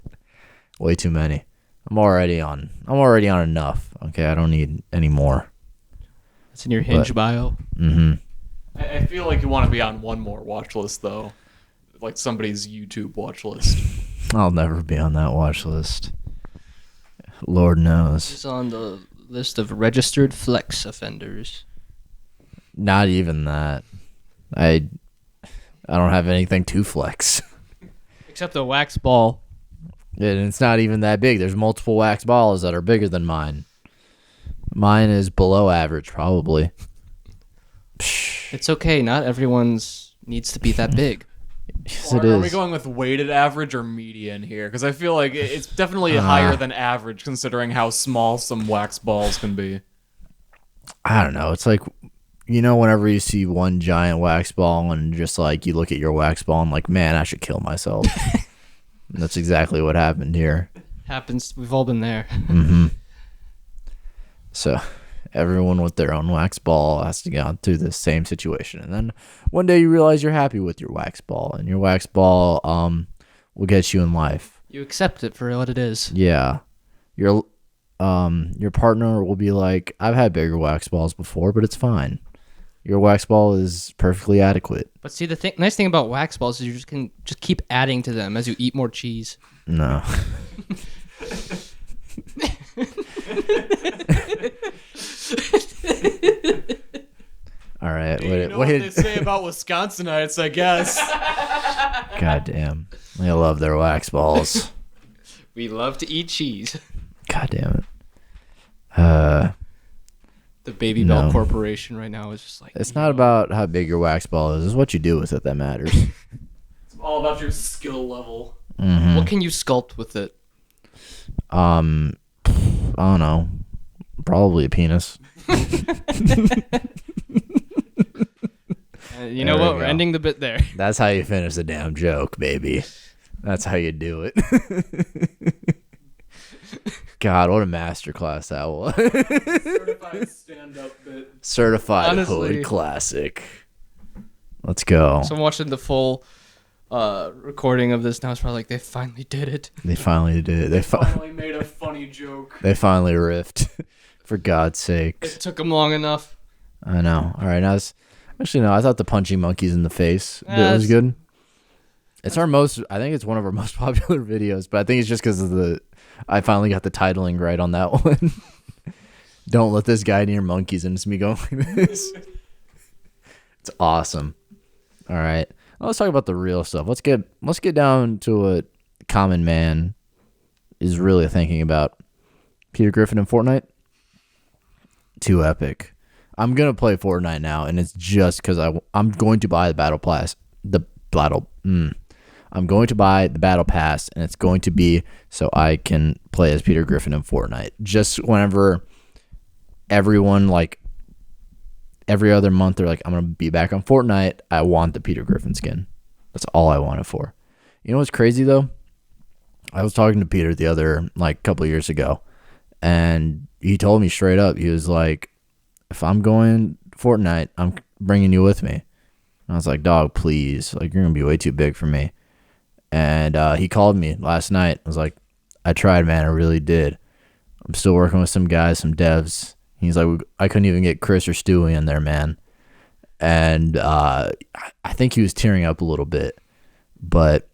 [SPEAKER 1] Way too many. I'm already on enough. Okay, I don't need any more.
[SPEAKER 2] It's in your Hinge bio.
[SPEAKER 1] Mm-hmm.
[SPEAKER 3] I feel like you want to be on one more watch list, though. Like somebody's YouTube watch list.
[SPEAKER 1] I'll never be on that watch list. Lord knows.
[SPEAKER 2] He's on the list of registered flex offenders.
[SPEAKER 1] Not even that. I don't have anything to flex.
[SPEAKER 2] Except the wax ball.
[SPEAKER 1] And it's not even that big. There's multiple wax balls that are bigger than mine. Mine is below average, probably.
[SPEAKER 2] It's okay. Not everyone's needs to be that big.
[SPEAKER 1] Yes,
[SPEAKER 3] Or
[SPEAKER 1] it
[SPEAKER 3] are we
[SPEAKER 1] is.
[SPEAKER 3] going with weighted average or median here? Because I feel like it's definitely higher than average, considering how small some wax balls can be.
[SPEAKER 1] I don't know. It's like, whenever you see one giant wax ball and just like you look at your wax ball and like, man, I should kill myself. And that's exactly what happened here.
[SPEAKER 2] Happens. We've all been there.
[SPEAKER 1] Mm-hmm. So everyone with their own wax ball has to go through the same situation. And then one day you realize you're happy with your wax ball, and your wax ball will get you in life.
[SPEAKER 2] You accept it for what it is.
[SPEAKER 1] Yeah. your partner will be like, I've had bigger wax balls before, but it's fine. Your wax ball is perfectly adequate.
[SPEAKER 2] But see, the nice thing about wax balls is you can just keep adding to them as you eat more cheese.
[SPEAKER 1] No. All right.
[SPEAKER 3] You know what they say about Wisconsinites, I guess.
[SPEAKER 1] God damn. They love their wax balls.
[SPEAKER 2] We love to eat cheese.
[SPEAKER 1] God damn it.
[SPEAKER 2] The Baby Bell Corporation right now is just like...
[SPEAKER 1] It's not about how big your wax ball is. It's what you do with it that matters.
[SPEAKER 3] It's all about your skill level.
[SPEAKER 1] Mm-hmm.
[SPEAKER 2] What can you sculpt with it?
[SPEAKER 1] I don't know. Probably a penis.
[SPEAKER 2] You know what? We're ending the bit there.
[SPEAKER 1] That's how you finish the damn joke, baby. That's how you do it. God, what a masterclass that was.
[SPEAKER 3] Certified stand-up bit.
[SPEAKER 1] Certified
[SPEAKER 2] Honestly.
[SPEAKER 1] hood classic. Let's go.
[SPEAKER 2] So I'm watching the full recording of this now. It's probably like, they finally did it.
[SPEAKER 1] They finally did it. They
[SPEAKER 3] Finally made a funny joke.
[SPEAKER 1] They finally riffed. For God's
[SPEAKER 2] It
[SPEAKER 1] sakes.
[SPEAKER 2] took them long enough.
[SPEAKER 1] I know. All right, now actually no. I thought the punching monkeys in the face bit was
[SPEAKER 2] That's-
[SPEAKER 1] good. It's our most. I think it's one of our most popular videos, but I think it's just because of I finally got the titling right on that one. Don't let this guy near monkeys, and it's me going like this. It's awesome. All right, let's talk about the real stuff. Let's get down to what common man is really thinking about. Peter Griffin and Fortnite. Too epic. I'm gonna play Fortnite now, and it's just because I'm going to buy the battle pass. I'm going to buy the battle pass, and it's going to be so I can play as Peter Griffin in Fortnite. Just whenever everyone, like, every other month, they're like, I'm gonna be back on Fortnite. I want the Peter Griffin skin. That's all I want it for. You know what's crazy though? I was talking to Peter the other couple of years ago, and he told me straight up. He was like, if I'm going Fortnite, I'm bringing you with me. And I was like, dog, please. Like, you're going to be way too big for me. And he called me last night. I was like, I tried, man. I really did. I'm still working with some guys, some devs. He's like, I couldn't even get Chris or Stewie in there, man. And I think he was tearing up a little bit. But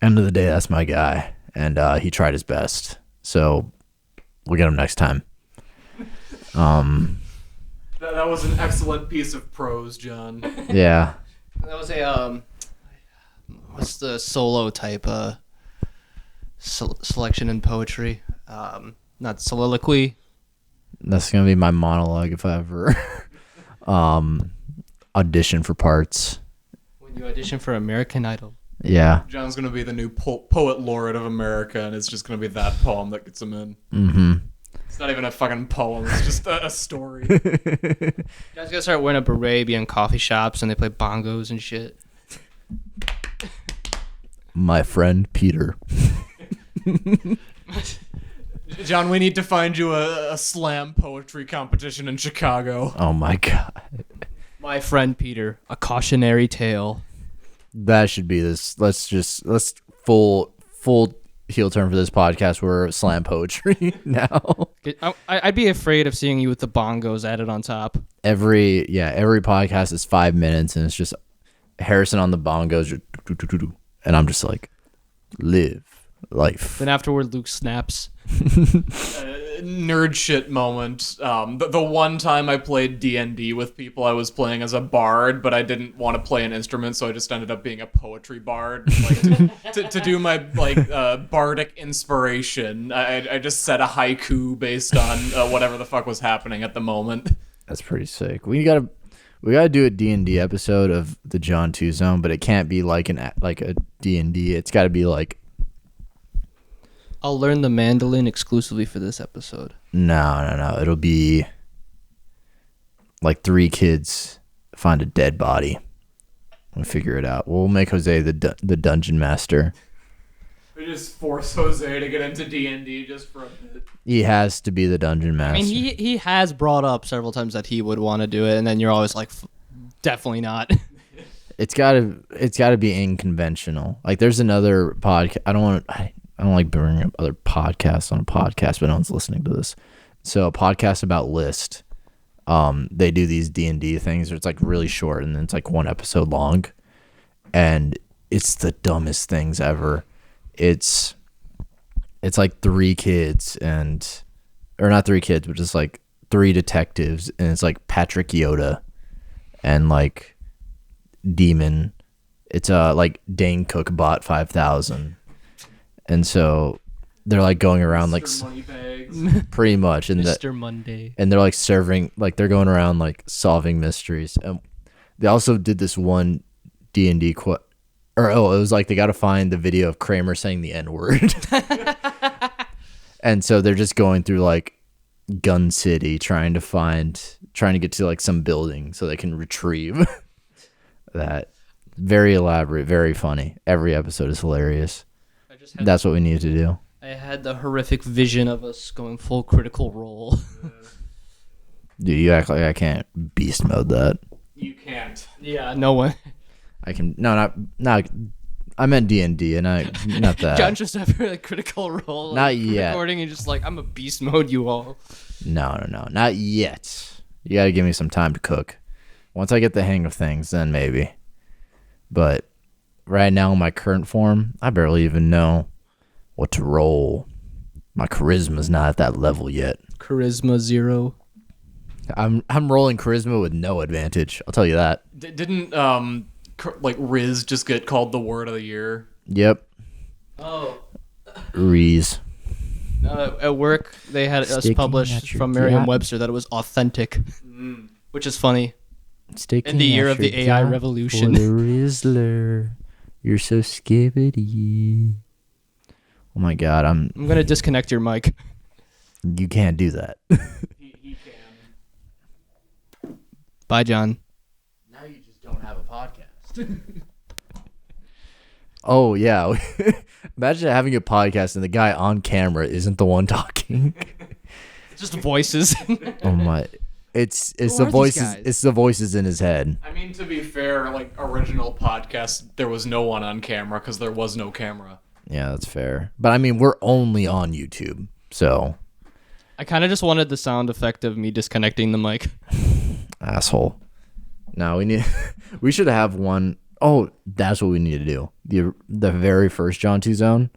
[SPEAKER 1] end of the day, that's my guy. And he tried his best. So we'll get him next time.
[SPEAKER 3] That was an excellent piece of prose, John.
[SPEAKER 1] Yeah.
[SPEAKER 2] That was a what's the solo type selection in poetry? Not soliloquy.
[SPEAKER 1] That's gonna be my monologue if I ever audition for parts.
[SPEAKER 2] When you audition for American Idol.
[SPEAKER 1] Yeah.
[SPEAKER 3] John's gonna be the new poet laureate of America, and it's just gonna be that poem that gets him in.
[SPEAKER 1] Mm-hmm.
[SPEAKER 3] It's not even a fucking poem. It's just a story.
[SPEAKER 2] You guys gotta start wearing a beret, be in coffee shops, and they play bongos and shit.
[SPEAKER 1] My friend Peter.
[SPEAKER 3] John, we need to find you a slam poetry competition in Chicago.
[SPEAKER 1] Oh my God.
[SPEAKER 2] My friend Peter, a cautionary tale.
[SPEAKER 1] That should be this. Let's full heel turn for this podcast. We're slam poetry now.
[SPEAKER 2] I'd be afraid of seeing you with the bongos added on top.
[SPEAKER 1] Every podcast is 5 minutes, and it's just Harrison on the bongos, and I'm just like, live life.
[SPEAKER 2] Then afterward, Luke snaps.
[SPEAKER 3] Nerd shit moment. The one time I played D&D with people, I was playing as a bard, but I didn't want to play an instrument, so I just ended up being a poetry bard. Like, to do my bardic inspiration, I just said a haiku based on whatever the fuck was happening at the moment.
[SPEAKER 1] That's pretty sick. We gotta do a D&D episode of the John 2 Zone, but it can't be like a D&D. It's got to be like.
[SPEAKER 2] I'll learn the mandolin exclusively for this episode.
[SPEAKER 1] No. It'll be like 3 kids find a dead body. We'll figure it out. We'll make Jose the dungeon master.
[SPEAKER 3] We just force Jose to get into D&D just for a bit.
[SPEAKER 1] He has to be the dungeon master.
[SPEAKER 2] I mean, he has brought up several times that he would want to do it, and then you're always like, definitely not.
[SPEAKER 1] It's gotta be unconventional. Like, there's another podcast. I don't don't like bringing up other podcasts on a podcast, but no one's listening to this. So a podcast about List. They do these D&D things where it's like really short and then it's like one episode long, and it's the dumbest things ever. It's like three kids or not three kids, but just like three detectives, and it's like Patrick Yoda and like Demon. It's like Dane Cook bought 5,000, and so they're like going around like pretty much, and
[SPEAKER 2] Mr. Monday,
[SPEAKER 1] and they're like serving, like they're going around like solving mysteries. And they also did this one D&D it was like they got to find the video of Kramer saying the N-word. And so they're just going through like Gun City trying to get to like some building so they can retrieve that. Very elaborate, very funny. Every episode is hilarious. That's what we need to do.
[SPEAKER 2] I had the horrific vision of us going full Critical Role.
[SPEAKER 1] Dude, you act like I can't beast mode that.
[SPEAKER 3] You can't.
[SPEAKER 2] Yeah, no one.
[SPEAKER 1] I can. No, not. I meant D&D, and not that.
[SPEAKER 2] John just after like Critical Role.
[SPEAKER 1] Not
[SPEAKER 2] like,
[SPEAKER 1] yet.
[SPEAKER 2] Recording and just like, I'm a beast mode, you all.
[SPEAKER 1] No, not yet. You gotta give me some time to cook. Once I get the hang of things, then maybe. But right now, in my current form, I barely even know what to roll. My charisma's not at that level yet.
[SPEAKER 2] Charisma 0.
[SPEAKER 1] I'm rolling charisma with no advantage. I'll tell you that.
[SPEAKER 3] Didn't like Riz just get called the word of the year?
[SPEAKER 1] Yep.
[SPEAKER 2] Oh.
[SPEAKER 1] Riz.
[SPEAKER 2] At work, they had us
[SPEAKER 1] Sticking
[SPEAKER 2] published from Merriam-Webster that it was authentic, which is funny. In the year of the AI revolution.
[SPEAKER 1] For the Rizzler. You're so skibbity. Oh my god, I'm
[SPEAKER 2] gonna disconnect your mic.
[SPEAKER 1] You can't do that.
[SPEAKER 3] He can.
[SPEAKER 2] Bye, John.
[SPEAKER 1] Now you just don't have a podcast. Oh yeah. Imagine having a podcast and the guy on camera isn't the one talking.
[SPEAKER 2] Just voices.
[SPEAKER 1] Oh my. It's
[SPEAKER 2] Who
[SPEAKER 1] the
[SPEAKER 2] are
[SPEAKER 1] voices.
[SPEAKER 2] these guys?
[SPEAKER 1] It's the voices in his head.
[SPEAKER 3] I mean, to be fair, like original podcast, there was no one on camera because there was no camera.
[SPEAKER 1] Yeah, that's fair. But I mean, we're only on YouTube, so
[SPEAKER 2] I kind of just wanted the sound effect of me disconnecting the mic.
[SPEAKER 1] asshole. No, we should have one. Oh, that's what we need to do. The very first John 2 Zone,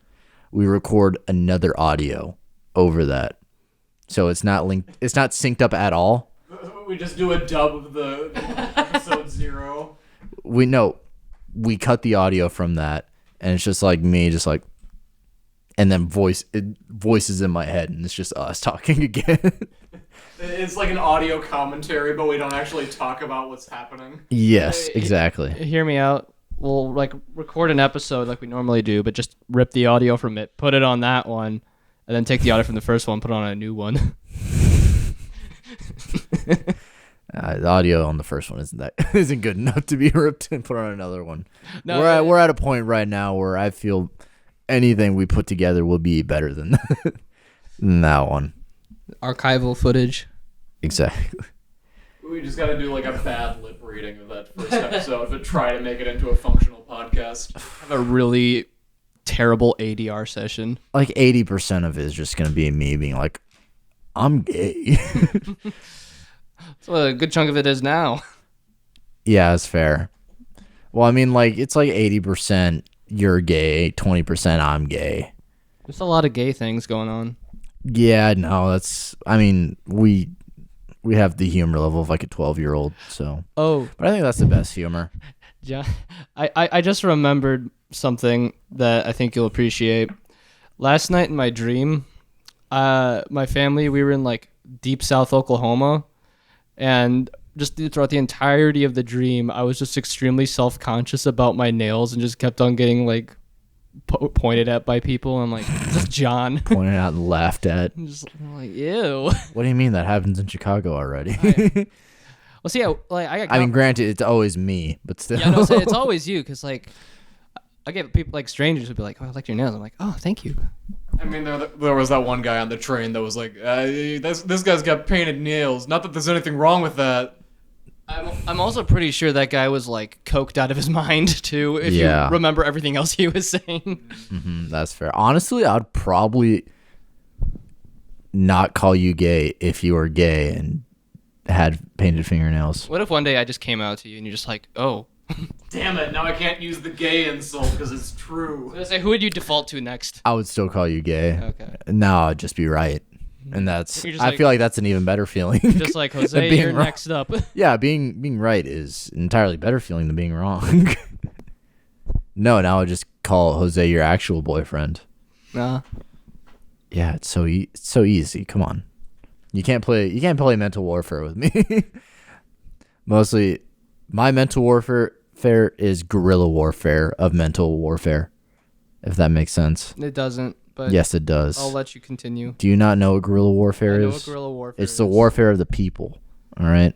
[SPEAKER 1] we record another audio over that, so it's not linked. It's not synced up at all.
[SPEAKER 3] We just do a dub of the episode 0.
[SPEAKER 1] We cut the audio from that, and it's just like me, just like, and then voices in my head, and it's just us talking again.
[SPEAKER 3] It's like an audio commentary, but we don't actually talk about what's happening.
[SPEAKER 1] Yes, exactly.
[SPEAKER 2] Hear me out. We'll like record an episode like we normally do, but just rip the audio from it, put it on that one, and then take the audio from the first one, put it on a new one.
[SPEAKER 1] The audio on the first one isn't good enough to be ripped and put on another one.
[SPEAKER 2] No,
[SPEAKER 1] we're at a point right now where I feel anything we put together will be better than that one.
[SPEAKER 2] Archival footage.
[SPEAKER 1] Exactly.
[SPEAKER 3] We just got to do like a bad lip reading of that first episode, but try to make it into a functional podcast.
[SPEAKER 2] Have a really terrible ADR session.
[SPEAKER 1] Like 80% of it is just gonna be me being like, I'm gay.
[SPEAKER 2] So a good chunk of it is now.
[SPEAKER 1] Yeah, that's fair. Well, I mean, like, it's like 80% you're gay, 20% I'm gay.
[SPEAKER 2] There's a lot of gay things going on.
[SPEAKER 1] Yeah, no, I mean, we have the humor level of like a 12-year-old, so.
[SPEAKER 2] Oh.
[SPEAKER 1] But I think that's the best humor.
[SPEAKER 2] Yeah. I just remembered something that I think you'll appreciate. Last night in my dream, my family, we were in like deep South Oklahoma, and just throughout the entirety of the dream, I was just extremely self-conscious about my nails and just kept on getting like pointed at by people. I'm like, just John.
[SPEAKER 1] Pointed out and laughed at.
[SPEAKER 2] I'm like, ew.
[SPEAKER 1] What do you mean that happens in Chicago already?
[SPEAKER 2] Well, see,
[SPEAKER 1] I mean, granted, it's always me, but still.
[SPEAKER 2] Yeah, no, it's always you, because like I get people like strangers would be like, "Oh, I like your nails." I'm like, "Oh, thank you."
[SPEAKER 3] I mean, there was that one guy on the train that was like, this guy's got painted nails. Not that there's anything wrong with that.
[SPEAKER 2] I'm also pretty sure that guy was like coked out of his mind too. If
[SPEAKER 1] Yeah.
[SPEAKER 2] you remember everything else he was saying.
[SPEAKER 1] That's fair. Honestly, I'd probably not call you gay if you were gay and had painted fingernails.
[SPEAKER 2] What if one day I just came out to you and you're just like, oh?
[SPEAKER 3] Damn it! Now I can't use the gay insult because it's
[SPEAKER 2] I
[SPEAKER 3] true.
[SPEAKER 2] was gonna say, who would you default to next?
[SPEAKER 1] I would still call you gay.
[SPEAKER 2] Okay.
[SPEAKER 1] No, I'd just be right. And that's
[SPEAKER 2] You're just
[SPEAKER 1] I
[SPEAKER 2] like-
[SPEAKER 1] feel like that's an even better feeling.
[SPEAKER 2] Just like Jose,
[SPEAKER 1] being
[SPEAKER 2] you're
[SPEAKER 1] wrong.
[SPEAKER 2] next up.
[SPEAKER 1] Yeah, being right is an entirely better feeling than being wrong. No, now I just call Jose your actual boyfriend.
[SPEAKER 2] Nah.
[SPEAKER 1] Yeah, it's so easy. Come on. You can't play mental warfare with me. Mostly my mental warfare is guerrilla warfare of mental warfare. If that makes sense.
[SPEAKER 2] It doesn't. But
[SPEAKER 1] Yes, it does.
[SPEAKER 2] I'll let you continue.
[SPEAKER 1] Do you not know what guerrilla warfare
[SPEAKER 2] I know
[SPEAKER 1] is?
[SPEAKER 2] what guerrilla warfare
[SPEAKER 1] It's the
[SPEAKER 2] is.
[SPEAKER 1] warfare of the people. All right.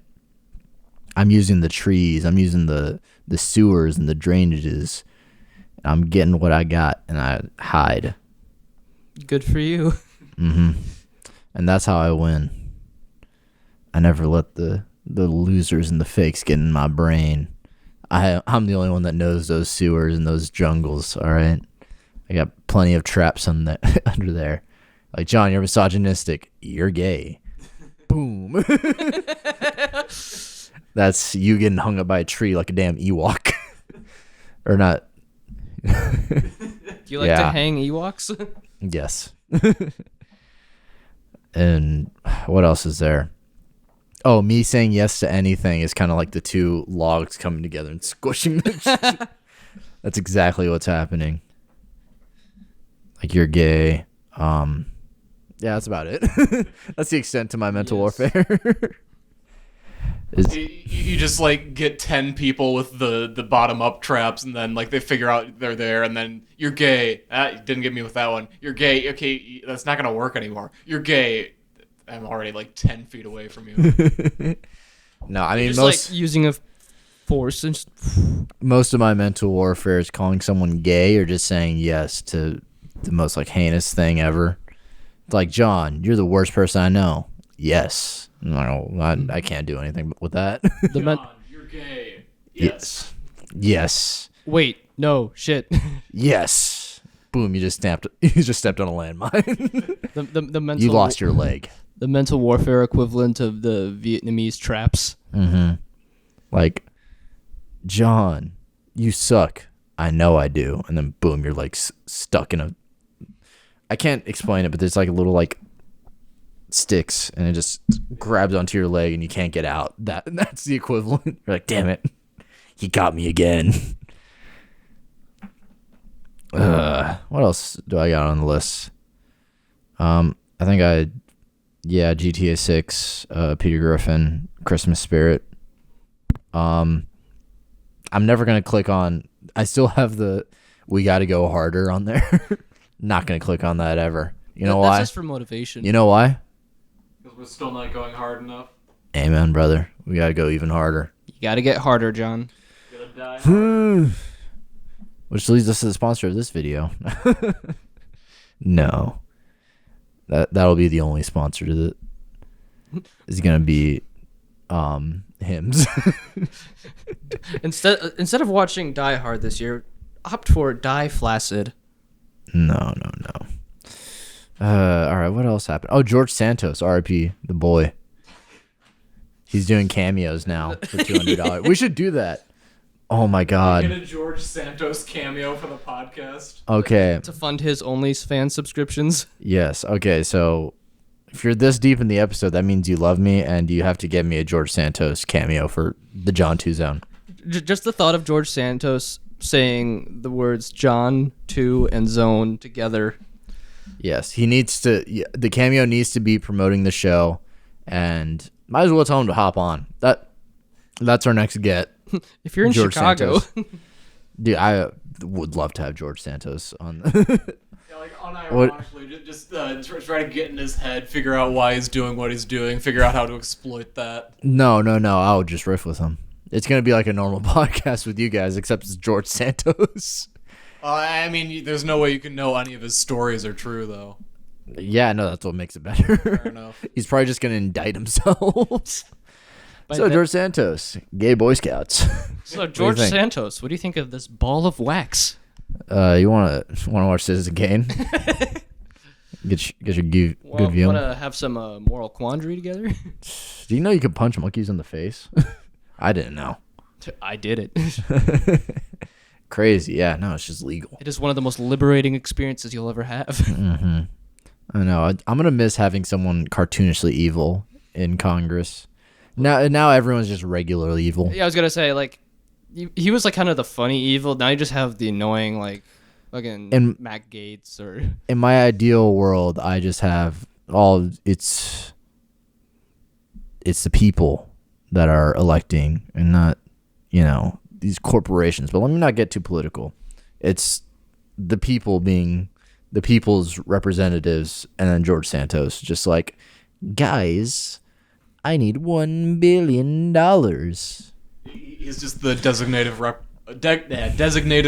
[SPEAKER 1] I'm using the trees. I'm using the sewers and the drainages. I'm getting what I got, and I hide.
[SPEAKER 2] Good for you.
[SPEAKER 1] And that's how I win. I never let the losers and the fakes get in my brain. I'm the only one that knows those sewers and those jungles. All right. I got plenty of traps under there. Like, John, you're misogynistic. You're gay. Boom. That's you getting hung up by a tree like a damn Ewok. Or not.
[SPEAKER 2] Do you like to
[SPEAKER 1] Yeah.
[SPEAKER 2] hang Ewoks?
[SPEAKER 1] Yes. And what else is there? Oh, me saying yes to anything is kind of like the two logs coming together and squishing them. That's exactly what's happening. Like, you're gay. Yeah, that's about it. That's the extent to my mental
[SPEAKER 2] Yes.
[SPEAKER 1] warfare.
[SPEAKER 3] You just like get 10 people with the bottom up traps, and then like they figure out they're there, and then you're gay. You didn't get me with that one. You're gay. Okay, that's not gonna work anymore. You're gay. I'm already like 10 feet away from you.
[SPEAKER 1] No, I mean,
[SPEAKER 2] Just
[SPEAKER 1] most
[SPEAKER 2] like using a force and just,
[SPEAKER 1] most of my mental warfare is calling someone gay or just saying yes to the most like heinous thing ever. It's like, John, you're the worst person I know. Yes. No, I can't do anything with that.
[SPEAKER 2] the men-
[SPEAKER 3] John, you're gay. Yes.
[SPEAKER 1] Yes.
[SPEAKER 2] Wait, no, shit.
[SPEAKER 1] Yes. Boom, you just stepped on a landmine.
[SPEAKER 2] the mental
[SPEAKER 1] You lost your leg.
[SPEAKER 2] the mental warfare equivalent of the Vietnamese traps.
[SPEAKER 1] Like, John, you suck. I know I do. And then boom, you're like stuck in a I can't explain it, but there's like a little like sticks and it just grabs onto your leg and you can't get out. That's the equivalent. You're like, damn it. He got me again. What else do I got on the list? I think GTA 6, Peter Griffin, Christmas Spirit. I'm never gonna click on. I still have the "We Got to Go Harder" on there. Not gonna click on that ever. You know
[SPEAKER 2] That's
[SPEAKER 1] why?
[SPEAKER 2] just for motivation.
[SPEAKER 1] You know why?
[SPEAKER 3] Because we're still not going hard enough.
[SPEAKER 1] Amen, brother. We gotta go even harder.
[SPEAKER 2] You gotta get harder, John.
[SPEAKER 3] Gonna die hard.
[SPEAKER 1] Which leads us to the sponsor of this video. No, that'll be the only sponsor to the. Is gonna be, hymns.
[SPEAKER 2] Instead of watching Die Hard this year, opt for Die Flaccid.
[SPEAKER 1] No. All right, what else happened? Oh, George Santos, R.I.P. the boy. He's doing cameos now for $200. We should do that. Oh my
[SPEAKER 3] Get
[SPEAKER 1] God.
[SPEAKER 3] a George Santos cameo for the podcast.
[SPEAKER 1] Okay.
[SPEAKER 2] To fund his OnlyFans subscriptions.
[SPEAKER 1] Yes. Okay. So, if you're this deep in the episode, that means you love me, and you have to get me a George Santos cameo for the John 2 Zone.
[SPEAKER 2] Just the thought of George Santos saying the words John 2 and Zone together.
[SPEAKER 1] Yes, he needs to. The cameo needs to be promoting the show, and might as well tell him to hop on. That's our next get.
[SPEAKER 2] If you're in
[SPEAKER 1] George
[SPEAKER 2] Chicago,
[SPEAKER 1] Santos. Dude, I would love to have George Santos on.
[SPEAKER 3] Yeah, like unironically, just try to get in his head, figure out why he's doing what he's doing, figure out how to exploit that.
[SPEAKER 1] No. I would just riff with him. It's gonna be like a normal podcast with you guys, except it's George Santos.
[SPEAKER 3] I mean, there's no way you can know any of his stories are true, though.
[SPEAKER 1] Yeah, no, that's what makes it better.
[SPEAKER 3] Fair enough.
[SPEAKER 1] He's probably just gonna indict himself. So George Santos, gay Boy Scouts.
[SPEAKER 2] So George
[SPEAKER 1] think?
[SPEAKER 2] Santos, what do you think of this ball of wax?
[SPEAKER 1] You wanna watch Citizen Kane? Get your good view.
[SPEAKER 2] Want to have some moral quandary together?
[SPEAKER 1] Do you know you can punch monkeys in the face? I didn't know.
[SPEAKER 2] I did it.
[SPEAKER 1] Crazy. Yeah, no, it's just legal.
[SPEAKER 2] It is one of the most liberating experiences you'll ever have.
[SPEAKER 1] Mm-hmm. I know. I'm going to miss having someone cartoonishly evil in Congress. Now everyone's just regularly evil.
[SPEAKER 2] Yeah, I was going to say, like, he was, like, kind of the funny evil. Now you just have the annoying, like, fucking Matt Gaetz or...
[SPEAKER 1] In my ideal world, I just have it's the people that are electing and not, these corporations. But let me not get too political. It's the people being the people's representatives, and then George Santos just like, guys, I need $1 billion.
[SPEAKER 3] He's just the designated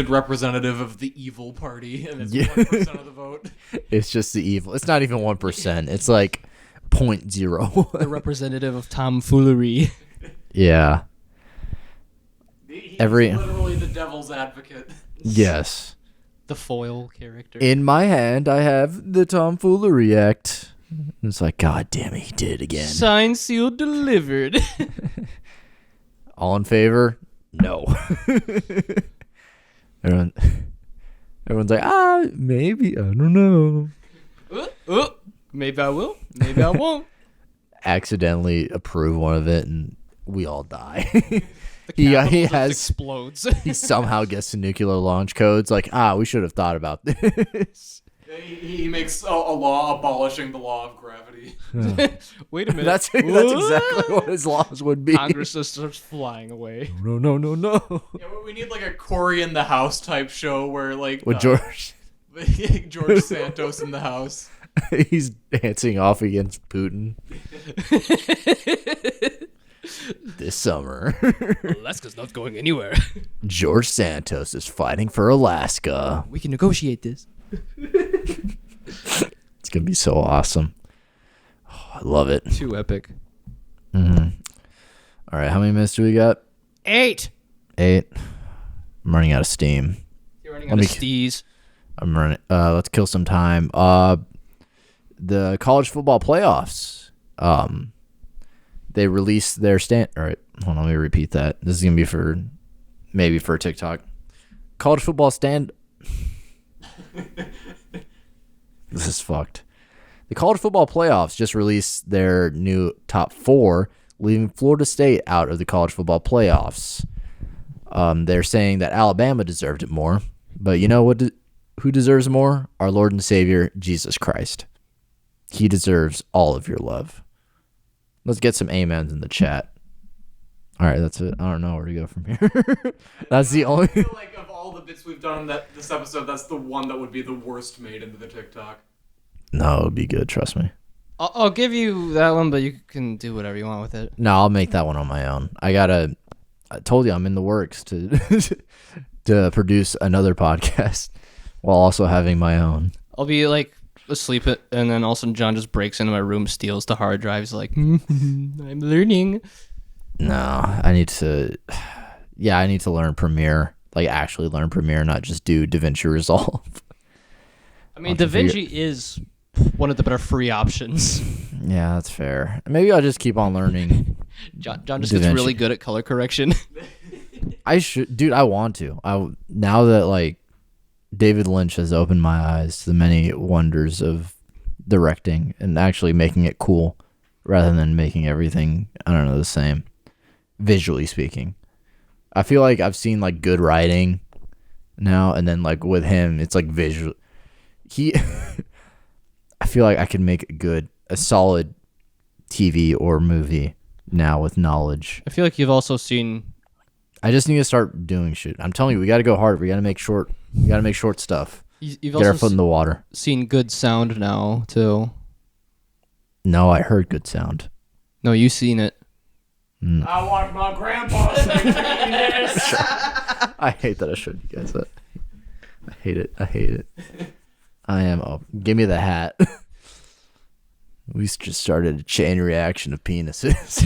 [SPEAKER 3] representative of the evil party, and it's 1% of the vote.
[SPEAKER 1] It's just the evil. It's not even 1%. It's like 0.0.
[SPEAKER 2] The representative of tomfoolery.
[SPEAKER 1] Yeah.
[SPEAKER 3] He's literally the devil's advocate.
[SPEAKER 1] Yes.
[SPEAKER 2] The foil character.
[SPEAKER 1] In my hand, I have the Tomfoolery Act. It's like, God damn it, he did it again.
[SPEAKER 2] Signed, sealed, delivered.
[SPEAKER 1] All in favor? No. Everyone's like, maybe, I don't know.
[SPEAKER 2] Maybe I will, maybe I won't.
[SPEAKER 1] Accidentally approve one of it, and we all die.
[SPEAKER 2] He explodes.
[SPEAKER 1] He somehow gets the nuclear launch codes. Like, we should have thought about this.
[SPEAKER 3] He makes a law abolishing the law of gravity.
[SPEAKER 2] Wait a minute.
[SPEAKER 1] That's exactly what his laws would be.
[SPEAKER 2] Congress just starts flying away.
[SPEAKER 1] No.
[SPEAKER 3] Yeah, we need like a Cory in the House type show where like
[SPEAKER 1] with George
[SPEAKER 3] Santos in the house.
[SPEAKER 1] He's dancing off against Putin. This summer.
[SPEAKER 2] Alaska's not going anywhere.
[SPEAKER 1] George Santos is fighting for Alaska.
[SPEAKER 2] We can negotiate this.
[SPEAKER 1] It's going to be so awesome. Oh, I love it.
[SPEAKER 2] Too epic.
[SPEAKER 1] Mm-hmm. All right, how many minutes do we got?
[SPEAKER 2] 8.
[SPEAKER 1] I'm running out of steam.
[SPEAKER 2] You're running out of steez.
[SPEAKER 1] I'm running. Let's kill some time. The college football playoffs. They released their stand. All right, hold on. Let me repeat that. This is gonna be maybe for TikTok. College football stand. This is fucked. The college football playoffs just released their new top 4, leaving Florida State out of the college football playoffs. They're saying that Alabama deserved it more, but you know what? Who deserves more? Our Lord and Savior, Jesus Christ. He deserves all of your love. Let's get some amens in the chat. All right, that's it. I don't know where to go from here. That's the only...
[SPEAKER 3] I feel like of all the bits we've done in this episode, that's the one that would be the worst made into the TikTok.
[SPEAKER 1] No, it would be good. Trust me.
[SPEAKER 2] I'll give you that one, but you can do whatever you want with it.
[SPEAKER 1] No, I'll make that one on my own. I told you I'm in the works to to produce another podcast while also having my own.
[SPEAKER 2] I'll be like asleep, and then all of a sudden John just breaks into my room, steals the hard drive. He's like, I'm learning.
[SPEAKER 1] No, I need to learn Premiere, like actually learn Premiere, not just do DaVinci Resolve.
[SPEAKER 2] I mean, DaVinci is one of the better free options.
[SPEAKER 1] Yeah, that's fair. Maybe I'll just keep on learning.
[SPEAKER 2] John just gets really good at color correction.
[SPEAKER 1] I should, dude. I want to. Now that like David Lynch has opened my eyes to the many wonders of directing and actually making it cool rather than making everything, I don't know, the same. Visually speaking, I feel like I've seen like good writing now, and then like with him, it's like visual. I feel like I can make a solid TV or movie now with knowledge.
[SPEAKER 2] I feel like you've also seen.
[SPEAKER 1] I just need to start doing shit. I'm telling you, we got to go hard. We got to make short. We got to make short stuff.
[SPEAKER 2] You've
[SPEAKER 1] Get
[SPEAKER 2] also
[SPEAKER 1] our foot in the water.
[SPEAKER 2] Seen good sound now too.
[SPEAKER 1] No, I heard good sound.
[SPEAKER 2] No, you seen it.
[SPEAKER 3] I want my grandpa's this.
[SPEAKER 1] I hate that I showed you guys that. I hate it. I am. Oh, give me the hat. We just started a chain reaction of penises.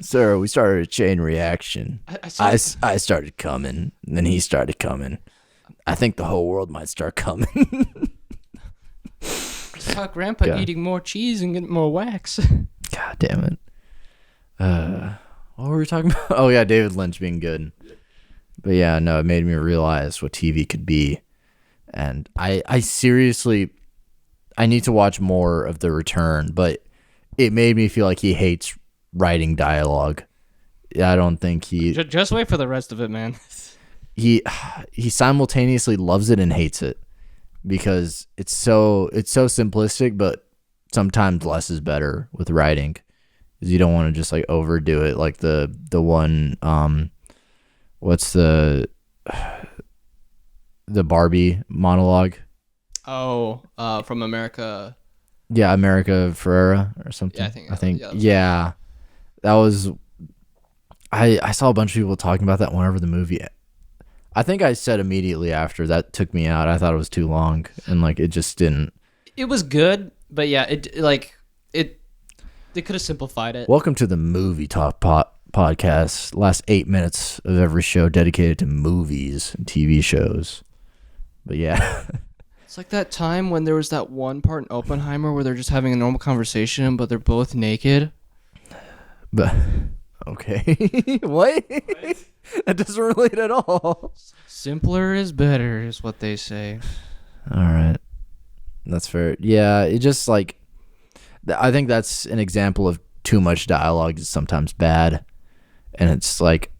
[SPEAKER 1] Sir, we started a chain reaction. I started coming, and then he started coming. I think the whole world might start coming.
[SPEAKER 2] Saw Grandpa eating more cheese and getting more wax.
[SPEAKER 1] God damn it. What were we talking about? Oh, yeah, David Lynch being good. But yeah, no, it made me realize what TV could be. And I seriously, I need to watch more of The Return, but it made me feel like he hates writing dialogue. I don't think he...
[SPEAKER 2] Just wait for the rest of it, man.
[SPEAKER 1] He simultaneously loves it and hates it because it's so simplistic, but sometimes less is better with writing. Because you don't want to just like overdo it, like the one what's the Barbie monologue?
[SPEAKER 2] Oh, from America.
[SPEAKER 1] Yeah, America Ferrera or something.
[SPEAKER 2] Yeah, I think
[SPEAKER 1] yeah. That was I saw a bunch of people talking about that whenever the movie. I think I said immediately after that took me out. I thought it was too long and like it just didn't.
[SPEAKER 2] It was good, but yeah, they could have simplified it.
[SPEAKER 1] Welcome to the Movie Talk podcast. Last 8 minutes of every show dedicated to movies and TV shows. But yeah.
[SPEAKER 2] It's like that time when there was that one part in Oppenheimer where they're just having a normal conversation, but they're both naked.
[SPEAKER 1] But okay. What? That doesn't relate at all.
[SPEAKER 2] Simpler is better is what they say.
[SPEAKER 1] All right. That's fair. Yeah, it just like I think that's an example of too much dialogue is sometimes bad. And it's like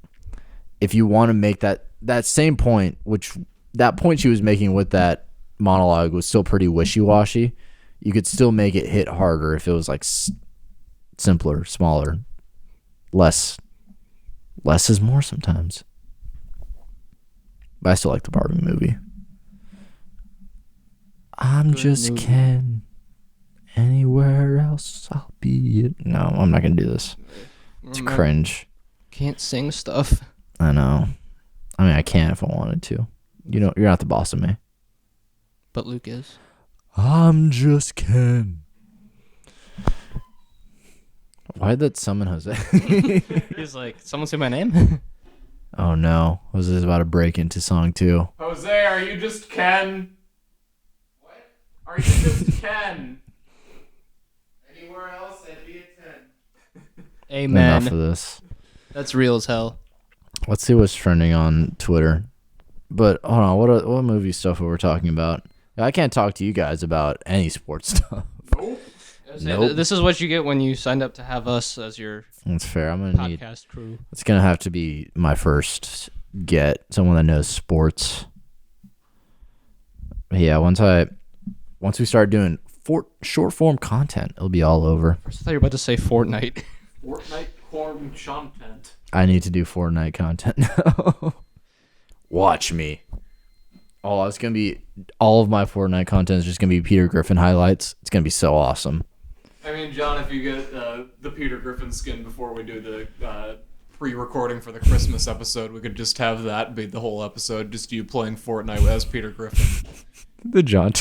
[SPEAKER 1] if you want to make that same point, which that point she was making with that monologue was still pretty wishy-washy, you could still make it hit harder if it was like simpler, smaller, less is more sometimes. But I still like the Barbie movie. I'm just
[SPEAKER 2] movie.
[SPEAKER 1] Ken. Anywhere else I'll be it. No, I'm not gonna do this. It's cringe.
[SPEAKER 2] Can't sing stuff.
[SPEAKER 1] I know. I mean, I can if I wanted to. You know, you're not the boss of me.
[SPEAKER 2] But Luke is.
[SPEAKER 1] I'm just Ken. Why did that summon Jose?
[SPEAKER 2] He's like, someone say my name?
[SPEAKER 1] Oh no, Jose's about to break into song 2.
[SPEAKER 3] Jose, are you just Ken? What? Are you just Ken? Anywhere else, I'd be a 10.
[SPEAKER 2] Amen.
[SPEAKER 1] Enough of this.
[SPEAKER 2] That's real as hell.
[SPEAKER 1] Let's see what's trending on Twitter. But hold on, what movie stuff were we talking about? I can't talk to you guys about any sports stuff.
[SPEAKER 3] Nope.
[SPEAKER 1] Nope.
[SPEAKER 2] This is what you get when you signed up to have us as your
[SPEAKER 1] That's fair. I'm gonna need.
[SPEAKER 2] podcast crew.
[SPEAKER 1] It's gonna have to be my first get someone that knows sports. Yeah, once we start doing short form content, it'll be all over.
[SPEAKER 2] First, I thought you were about to say Fortnite.
[SPEAKER 3] Fortnite corn content.
[SPEAKER 1] I need to do Fortnite content now. Watch me. Oh, it's gonna be all of my Fortnite content is just gonna be Peter Griffin highlights. It's gonna be so awesome.
[SPEAKER 3] I mean, John, if you get the Peter Griffin skin before we do the pre-recording for the Christmas episode, we could just have that be the whole episode, just you playing Fortnite as Peter Griffin.
[SPEAKER 1] The John.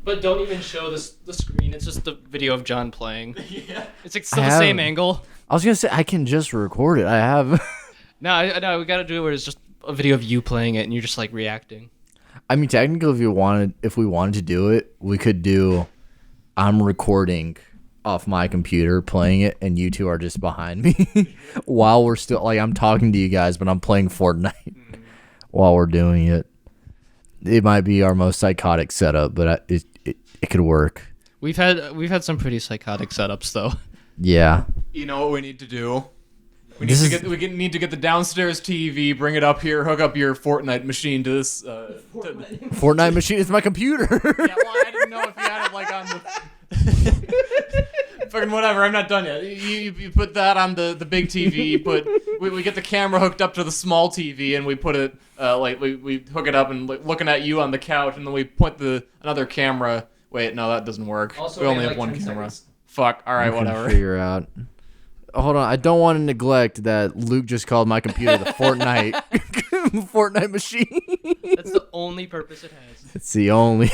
[SPEAKER 2] But don't even show the screen. It's just the video of John playing.
[SPEAKER 3] Yeah.
[SPEAKER 2] It's like still the same angle.
[SPEAKER 1] I was gonna say I can just record it. I have.
[SPEAKER 2] No, we gotta do it where it's just a video of you playing it and you're just like reacting.
[SPEAKER 1] I mean, technically, if we wanted to do it, we could do. I'm recording off my computer, playing it, and you two are just behind me while we're still like I'm talking to you guys, but I'm playing Fortnite while we're doing it. It might be our most psychotic setup, but it could work.
[SPEAKER 2] We've had some pretty psychotic setups though.
[SPEAKER 1] Yeah.
[SPEAKER 3] You know what we need to do? We need to get the downstairs TV, bring it up here, hook up your Fortnite machine to this.
[SPEAKER 1] Fortnite machine is my computer.
[SPEAKER 3] Yeah, well, I didn't know if you had it like on the. Fucking whatever. I'm not done yet. You put that on the big TV. We get the camera hooked up to the small TV, and we put it we hook it up and looking at you on the couch, and then we point another camera. Wait, no, that doesn't work.
[SPEAKER 2] Also,
[SPEAKER 3] we only
[SPEAKER 2] wait,
[SPEAKER 3] have
[SPEAKER 2] like
[SPEAKER 3] one
[SPEAKER 2] 10
[SPEAKER 3] camera.
[SPEAKER 2] seconds.
[SPEAKER 3] Fuck. All right,
[SPEAKER 1] We can
[SPEAKER 3] whatever.
[SPEAKER 1] Figure out. Hold on, I don't want to neglect that Luke just called my computer the Fortnite machine.
[SPEAKER 2] That's the only purpose it has.
[SPEAKER 1] It's the only.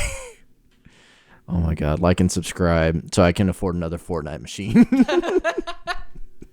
[SPEAKER 1] Oh my god, like and subscribe so I can afford another Fortnite machine.